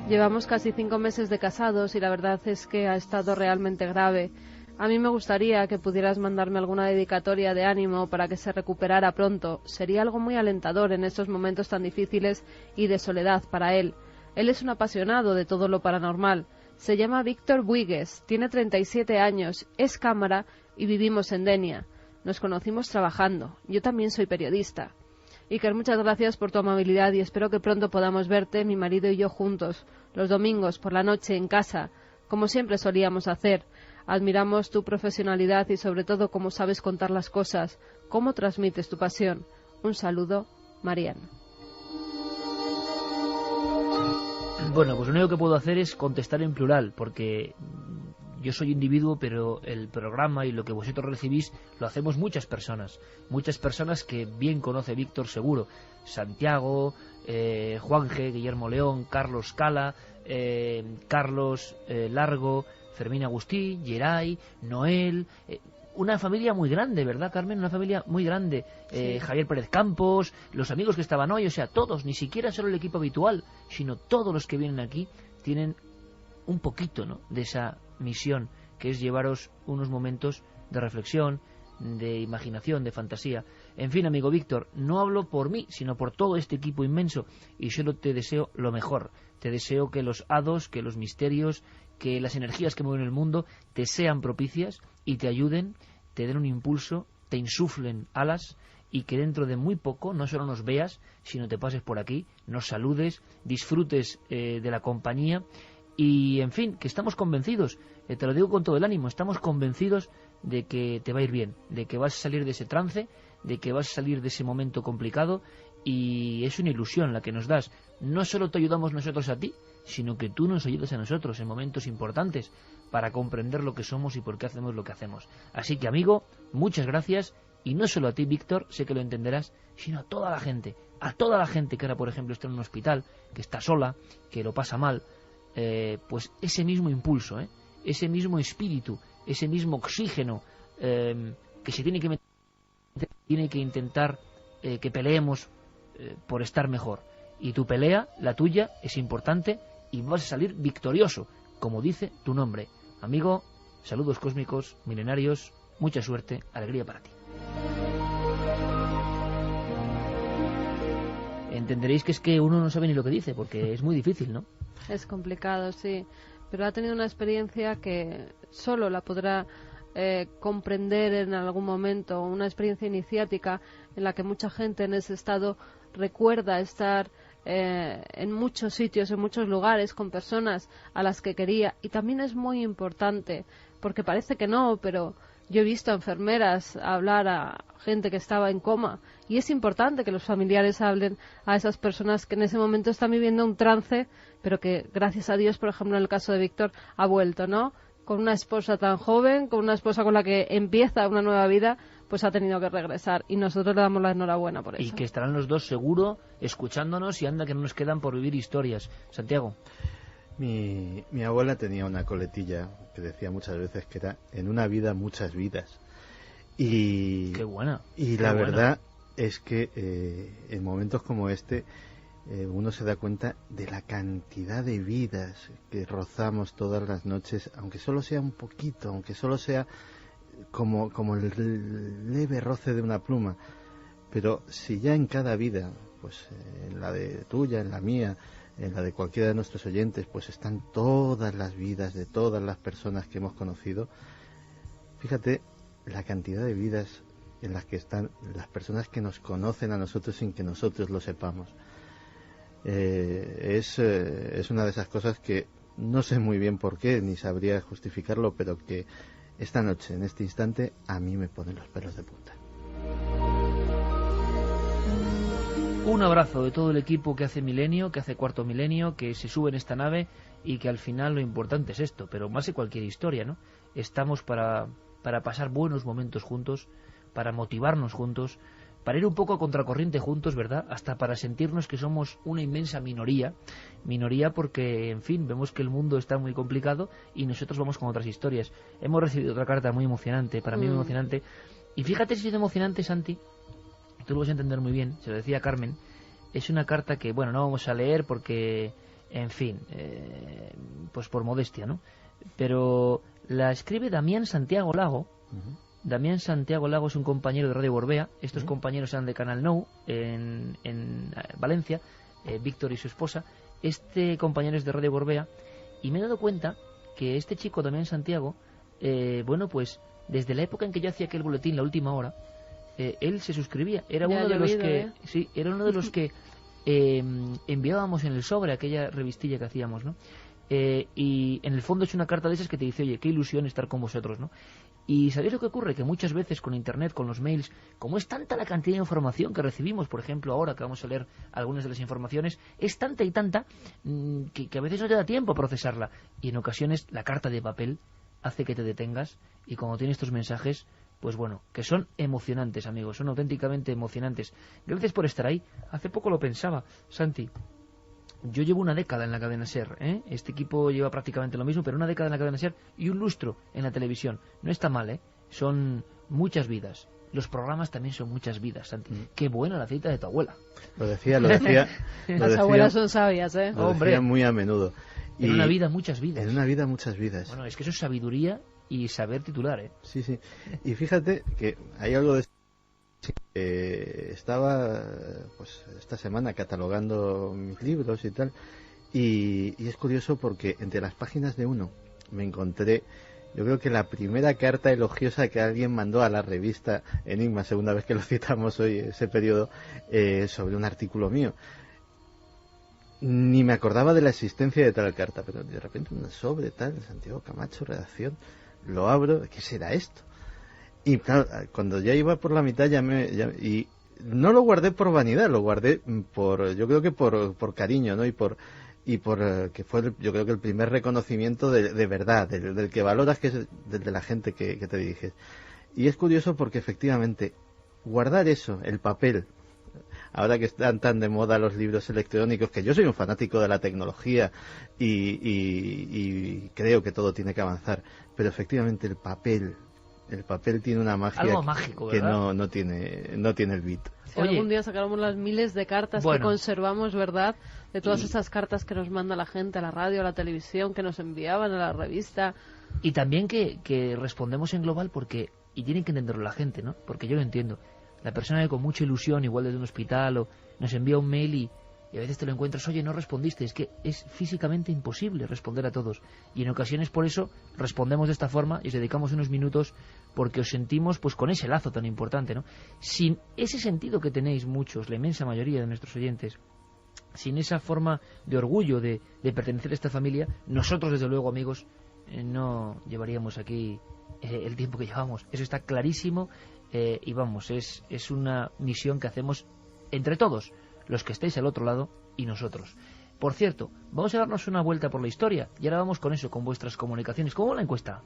Llevamos casi 5 meses de casados y la verdad es que ha estado realmente grave. A mí me gustaría que pudieras mandarme alguna dedicatoria de ánimo para que se recuperara pronto. Sería algo muy alentador en estos momentos tan difíciles y de soledad para él. Él es un apasionado de todo lo paranormal. Se llama Víctor Buigues, tiene 37 años, es cámara y vivimos en Denia. Nos conocimos trabajando. Yo también soy periodista. Iker, muchas gracias por tu amabilidad y espero que pronto podamos verte, mi marido y yo juntos, los domingos por la noche en casa, como siempre solíamos hacer. Admiramos tu profesionalidad y sobre todo cómo sabes contar las cosas, cómo transmites tu pasión. Un saludo, Mariana. Bueno, pues lo único que puedo hacer es contestar en plural, porque yo soy individuo, pero el programa y lo que vosotros recibís lo hacemos muchas personas que bien conoce Víctor seguro: Santiago, Juanje, Guillermo León, Carlos Cala, Carlos Largo, Fermín Agustí, Geray, Noel, una familia muy grande, ¿verdad, Carmen? Una familia muy grande. Sí. Javier Pérez Campos, los amigos que estaban hoy, o sea, todos, ni siquiera solo el equipo habitual, sino todos los que vienen aquí tienen un poquito, ¿no?, de esa misión, que es llevaros unos momentos de reflexión, de imaginación, de fantasía. En fin, amigo Víctor, no hablo por mí, sino por todo este equipo inmenso, y solo te deseo lo mejor. Te deseo que los hados, que los misterios, que las energías que mueven el mundo te sean propicias y te ayuden, te den un impulso, te insuflen alas, y que dentro de muy poco no solo nos veas, sino te pases por aquí, nos saludes, disfrutes de la compañía, y en fin, que estamos convencidos, te lo digo con todo el ánimo, estamos convencidos de que te va a ir bien, de que vas a salir de ese trance, de que vas a salir de ese momento complicado, y es una ilusión la que nos das. No solo te ayudamos nosotros a ti, sino que tú nos ayudas a nosotros en momentos importantes para comprender lo que somos y por qué hacemos lo que hacemos. Así que, amigo, muchas gracias, y no solo a ti, Víctor, sé que lo entenderás, sino a toda la gente que ahora, por ejemplo, está en un hospital, que está sola, que lo pasa mal, pues ese mismo impulso, ese mismo espíritu, ese mismo oxígeno que se tiene que intentar que peleemos por estar mejor. Y tu pelea, la tuya, es importante y vas a salir victorioso, como dice tu nombre. Amigo, saludos cósmicos, milenarios, mucha suerte, alegría para ti. Entenderéis que es que uno no sabe ni lo que dice, porque es muy difícil, ¿no? Es complicado, sí, pero ha tenido una experiencia que solo la podrá comprender en algún momento, una experiencia iniciática en la que mucha gente en ese estado recuerda estar en muchos sitios, en muchos lugares, con personas a las que quería. Y también es muy importante, porque parece que no, pero yo he visto a enfermeras hablar a gente que estaba en coma, y es importante que los familiares hablen a esas personas que en ese momento están viviendo un trance, pero que gracias a Dios, por ejemplo, en el caso de Víctor, ha vuelto, ¿no? Con una esposa tan joven, con una esposa con la que empieza una nueva vida, pues ha tenido que regresar, y nosotros le damos la enhorabuena por eso. Y que estarán los dos seguro escuchándonos, y anda que no nos quedan por vivir historias. Santiago. Mi abuela tenía una coletilla que decía muchas veces que era: en una vida muchas vidas. Y qué buena. Y qué la buena. verdad es que en momentos como este uno se da cuenta de la cantidad de vidas que rozamos todas las noches, aunque solo sea un poquito, aunque solo sea como el leve roce de una pluma. Pero si ya en cada vida, pues en la de tuya, en la mía, en la de cualquiera de nuestros oyentes, pues están todas las vidas de todas las personas que hemos conocido, fíjate la cantidad de vidas en las que están las personas que nos conocen a nosotros sin que nosotros lo sepamos. Es una de esas cosas que no sé muy bien por qué, ni sabría justificarlo, pero que esta noche, en este instante, a mí me ponen los pelos de punta. Un abrazo de todo el equipo que hace Milenio, que hace Cuarto Milenio, que se sube en esta nave, y que al final lo importante es esto, pero más de cualquier historia, ¿no? Estamos para pasar buenos momentos juntos, para motivarnos juntos, para ir un poco a contracorriente juntos, ¿verdad? Hasta para sentirnos que somos una inmensa minoría porque, en fin, vemos que el mundo está muy complicado y nosotros vamos con otras historias. Hemos recibido otra carta muy emocionante, para mí muy emocionante, y fíjate si es emocionante, Santi, tú lo vas a entender muy bien, se lo decía Carmen, es una carta que, bueno, no vamos a leer porque, en fin, pues por modestia, ¿no? Pero la escribe Damián Santiago Lago. Damián Santiago Lago es un compañero de Radio Gorbea. Estos compañeros eran de Canal Nou en Valencia, Víctor y su esposa. Este compañero es de Radio Gorbea, y me he dado cuenta que este chico, Damián Santiago, bueno, pues desde la época en que yo hacía aquel boletín, La Última Hora, él se suscribía. Era uno de los que sí, era uno de los que enviábamos en el sobre, aquella revistilla que hacíamos, ¿no? Y en el fondo es una carta de esas que te dice: oye, qué ilusión estar con vosotros, ¿no? Y ¿sabéis lo que ocurre? Que muchas veces con internet, con los mails, como es tanta la cantidad de información que recibimos, por ejemplo ahora que vamos a leer algunas de las informaciones, es tanta y tanta que a veces no te da tiempo a procesarla, y en ocasiones la carta de papel hace que te detengas, y cuando tienes estos mensajes, pues bueno, que son emocionantes, amigos, son auténticamente emocionantes. Gracias por estar ahí. Hace poco lo pensaba, Santi. Yo llevo una década en la cadena SER, ¿eh? Este equipo lleva prácticamente lo mismo, pero una década en la cadena SER y un lustro en la televisión. No está mal, ¿eh? Son muchas vidas. Los programas también son muchas vidas, Santi. Qué buena la cita de tu abuela. Lo decía. Las abuelas son sabias, ¿eh? Lo decía muy a menudo. En una vida, muchas vidas. En una vida, muchas vidas. Bueno, es que eso es sabiduría y saber titular, ¿eh? Sí, sí. Y fíjate que hay algo de... estaba pues esta semana catalogando mis libros y tal, y es curioso porque entre las páginas de uno me encontré, yo creo que la primera carta elogiosa que alguien mandó a la revista Enigma, segunda vez que lo citamos hoy, ese periodo, sobre un artículo mío. Ni me acordaba de la existencia de tal carta, pero de repente un sobre tal, Santiago Camacho, redacción, lo abro, ¿qué será esto? Y claro, cuando ya iba por la mitad y no lo guardé por vanidad, lo guardé yo creo que por cariño, ¿no? Y por que fue yo creo que el primer reconocimiento de verdad, del que valoras, que es de la gente que te diriges. Y es curioso porque efectivamente guardar eso, el papel, ahora que están tan de moda los libros electrónicos, que yo soy un fanático de la tecnología y creo que todo tiene que avanzar, pero efectivamente el papel tiene una magia algo mágico, que no tiene el beat. Si algún día sacáramos las miles de cartas que conservamos, ¿verdad? De todas esas cartas que nos manda la gente a la radio, a la televisión, que nos enviaban a la revista. Y también que respondemos en global y tienen que entenderlo la gente, ¿no? Porque yo lo entiendo. La persona que con mucha ilusión, igual desde un hospital, nos envía un mail y a veces te lo encuentras, oye, no respondiste, es que es físicamente imposible responder a todos. Y en ocasiones por eso respondemos de esta forma y os dedicamos unos minutos porque os sentimos pues con ese lazo tan importante, ¿no? Sin ese sentido que tenéis muchos, la inmensa mayoría de nuestros oyentes, sin esa forma de orgullo de pertenecer a esta familia, nosotros desde luego, amigos, no llevaríamos aquí el tiempo que llevamos. Eso está clarísimo. Y vamos, es una misión que hacemos entre todos, los que estáis al otro lado y nosotros. Por cierto, vamos a darnos una vuelta por la historia y ahora vamos con eso, con vuestras comunicaciones. ¿Cómo va la encuesta?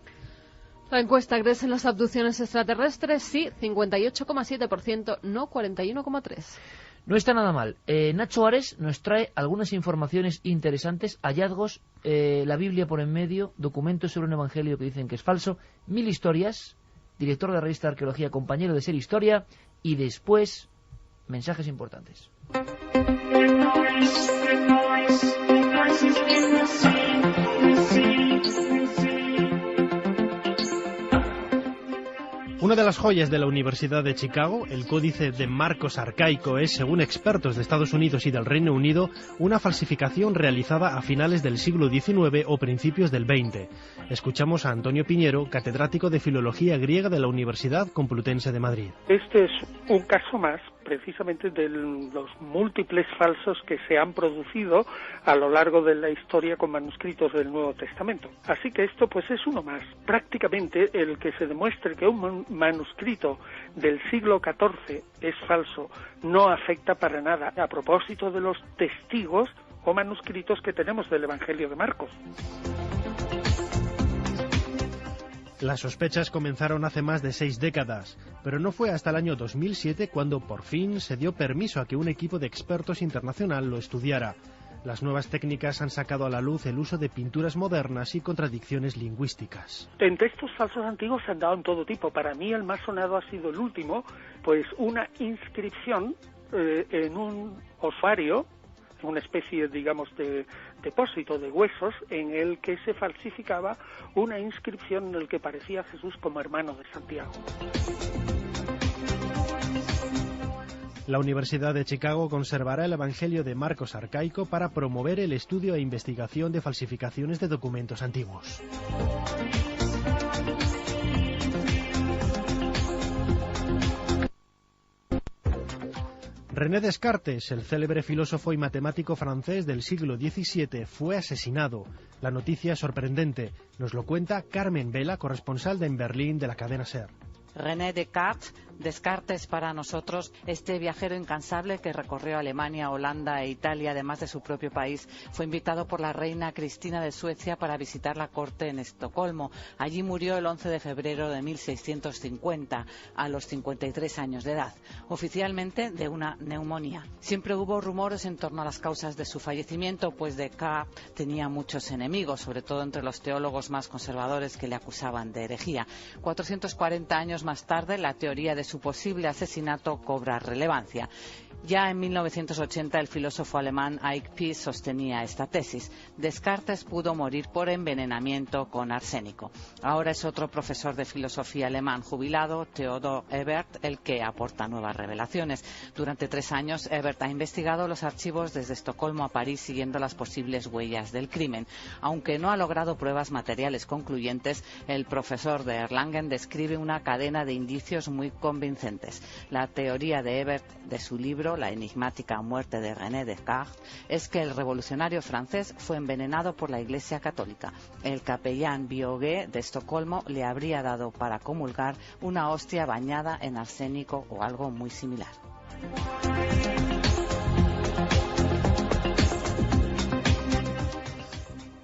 La encuesta: ¿crees en las abducciones extraterrestres? Sí, 58,7%, no 41,3%. No está nada mal. Nacho Ares nos trae algunas informaciones interesantes, hallazgos, la Biblia por en medio, documentos sobre un evangelio que dicen que es falso, 1000 historias, director de la revista de Arqueología, compañero de Ser Historia, y después mensajes importantes. Una de las joyas de la Universidad de Chicago, el Códice de Marcos Arcaico, es, según expertos de Estados Unidos y del Reino Unido, una falsificación realizada a finales del siglo XIX o principios del XX. Escuchamos a Antonio Piñero, catedrático de Filología Griega de la Universidad Complutense de Madrid. Este es un caso más, precisamente, de los múltiples falsos que se han producido a lo largo de la historia con manuscritos del Nuevo Testamento. Así que esto pues es uno más. Prácticamente el que se demuestre que un manuscrito del siglo XIV es falso no afecta para nada a propósito de los testigos o manuscritos que tenemos del Evangelio de Marcos. Las sospechas comenzaron hace más de 6 décadas, pero no fue hasta el año 2007 cuando por fin se dio permiso a que un equipo de expertos internacional lo estudiara. Las nuevas técnicas han sacado a la luz el uso de pinturas modernas y contradicciones lingüísticas. En textos falsos antiguos se han dado en todo tipo. Para mí el más sonado ha sido el último, pues una inscripción en un osario, una especie, digamos, de depósito de huesos en el que se falsificaba una inscripción en el que parecía Jesús como hermano de Santiago. La Universidad de Chicago conservará el Evangelio de Marcos arcaico para promover el estudio e investigación de falsificaciones de documentos antiguos. René Descartes, el célebre filósofo y matemático francés del siglo XVII, fue asesinado. La noticia es sorprendente. Nos lo cuenta Carmen Vela, corresponsal en Berlín de la cadena SER. René Descartes para nosotros, este viajero incansable que recorrió Alemania, Holanda e Italia, además de su propio país, fue invitado por la reina Cristina de Suecia para visitar la corte en Estocolmo. Allí murió el 11 de febrero de 1650, a los 53 años de edad, oficialmente de una neumonía. Siempre hubo rumores en torno a las causas de su fallecimiento, pues Descartes tenía muchos enemigos, sobre todo entre los teólogos más conservadores que le acusaban de herejía. 440 años más tarde, la teoría de de su posible asesinato cobra relevancia. Ya en 1980 el filósofo alemán Eike Pies sostenía esta tesis. Descartes pudo morir por envenenamiento con arsénico. Ahora es otro profesor de filosofía alemán jubilado, Theodor Ebert, el que aporta nuevas revelaciones. Durante 3 años, Ebert ha investigado los archivos desde Estocolmo a París siguiendo las posibles huellas del crimen. Aunque no ha logrado pruebas materiales concluyentes, el profesor de Erlangen describe una cadena de indicios muy convincentes. La teoría de Ebert de su libro La enigmática muerte de René Descartes es que el revolucionario francés fue envenenado por la Iglesia Católica. El capellán Biogué de Estocolmo le habría dado para comulgar una hostia bañada en arsénico o algo muy similar.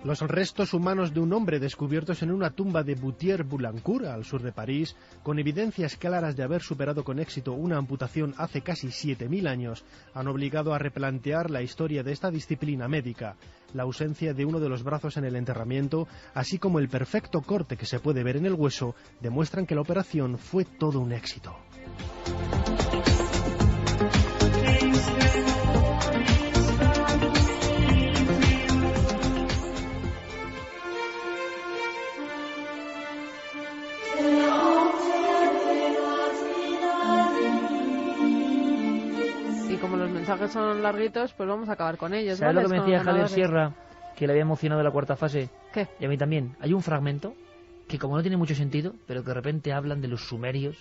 Los restos humanos de un hombre descubiertos en una tumba de Boutier-Boulancourt, al sur de París, con evidencias claras de haber superado con éxito una amputación hace casi 7.000 años, han obligado a replantear la historia de esta disciplina médica. La ausencia de uno de los brazos en el enterramiento, así como el perfecto corte que se puede ver en el hueso, demuestran que la operación fue todo un éxito. Como los mensajes son larguitos, pues vamos a acabar con ellos. ¿Sabes ¿vale? lo que me decía Javier Sierra? Que le había emocionado la cuarta fase. ¿Qué? Y a mí también. Hay un fragmento que como no tiene mucho sentido, pero que de repente hablan de los sumerios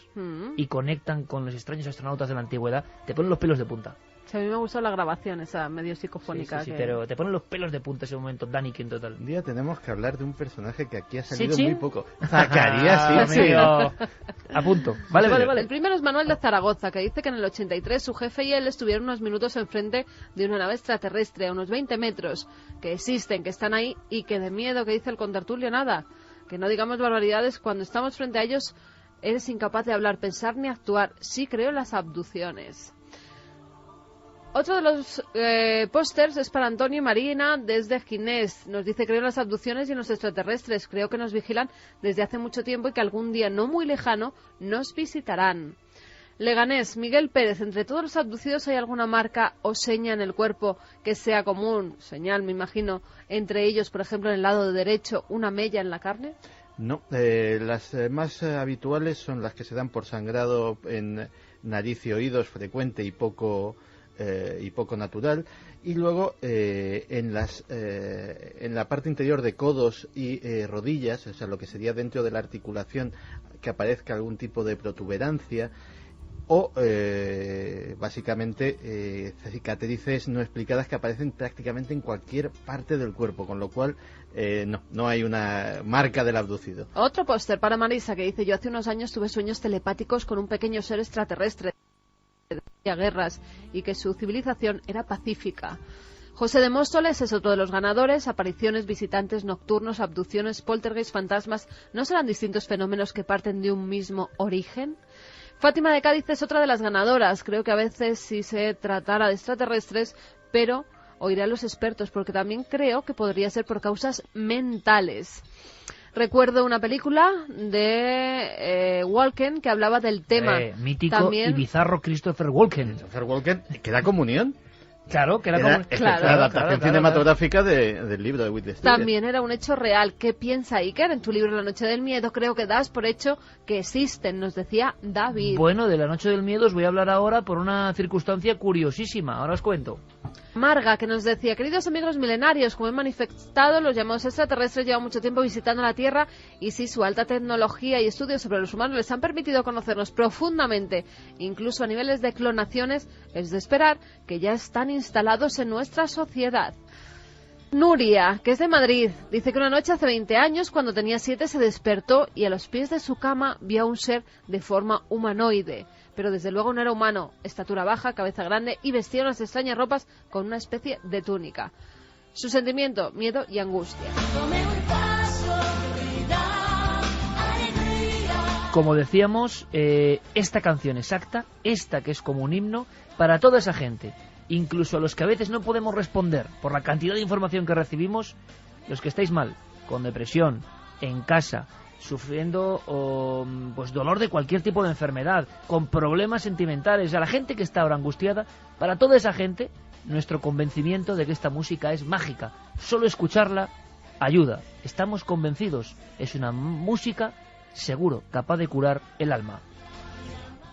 y conectan con los extraños astronautas de la antigüedad, te ponen los pelos de punta. Sí, a mí me gustó la grabación, esa medio psicofónica. Sí, pero te ponen los pelos de punta ese momento, Dani, que en total. Un día tenemos que hablar de un personaje que aquí ha salido ¿Sí? muy poco. Zacarías, sí. A punto. Vale. El primero es Manuel de Zaragoza, que dice que en el 83 su jefe y él estuvieron unos minutos enfrente de una nave extraterrestre a unos 20 metros, que existen, que están ahí y que de miedo, que dice el contertulio, nada. Que no digamos barbaridades, cuando estamos frente a ellos eres incapaz de hablar, pensar ni actuar. Sí creo en las abducciones. Otro de los pósters es para Antonio y Marina desde Ginés. Nos dice, creo en las abducciones y en los extraterrestres. Creo que nos vigilan desde hace mucho tiempo y que algún día no muy lejano nos visitarán. Leganés, Miguel Pérez, entre todos los abducidos hay alguna marca o seña en el cuerpo que sea común, señal me imagino, entre ellos, por ejemplo, en el lado derecho, una mella en la carne. No, las más habituales son las que se dan por sangrado en nariz y oídos, frecuente y poco natural, y luego en la parte interior de codos y rodillas, o sea, lo que sería dentro de la articulación, que aparezca algún tipo de protuberancia o básicamente cicatrices no explicadas que aparecen prácticamente en cualquier parte del cuerpo, con lo cual no hay una marca del abducido. Otro póster para Marisa que dice, yo hace unos años tuve sueños telepáticos con un pequeño ser extraterrestre a guerras y que su civilización era pacífica. José de Móstoles es otro de los ganadores. Apariciones, visitantes nocturnos, abducciones, poltergeist, fantasmas, ¿no serán distintos fenómenos que parten de un mismo origen? Fátima de Cádiz es otra de las ganadoras. Creo que a veces sí se tratara de extraterrestres, pero oiré a los expertos porque también creo que podría ser por causas mentales. Recuerdo una película de Walken que hablaba del tema. Mítico también... y bizarro Christopher Walken. Christopher Walken, que da comunión. Claro, que era como... la adaptación cinematográfica del libro de Whitley Strieber. También era un hecho real. ¿Qué piensa Iker? En tu libro La Noche del Miedo creo que das por hecho que existen, nos decía David. Bueno, de La Noche del Miedo os voy a hablar ahora por una circunstancia curiosísima. Ahora os cuento. Marga, que nos decía, queridos amigos milenarios, como he manifestado, los llamados extraterrestres llevan mucho tiempo visitando la Tierra y sí, su alta tecnología y estudios sobre los humanos les han permitido conocernos profundamente, incluso a niveles de clonaciones, es de esperar que ya están instalados en nuestra sociedad. Nuria, que es de Madrid, dice que una noche hace 20 años, cuando tenía 7, se despertó y a los pies de su cama vio a un ser de forma humanoide. Pero desde luego no era humano, estatura baja, cabeza grande y vestía unas extrañas ropas con una especie de túnica. Su sentimiento, miedo y angustia. Como decíamos, esta canción exacta, esta que es como un himno, para toda esa gente, incluso a los que a veces no podemos responder por la cantidad de información que recibimos, los que estáis mal, con depresión, en casa, sufriendo pues dolor de cualquier tipo de enfermedad, con problemas sentimentales, a la gente que está ahora angustiada, para toda esa gente, nuestro convencimiento de que esta música es mágica. Solo escucharla ayuda. Estamos convencidos. Es una música, seguro, capaz de curar el alma.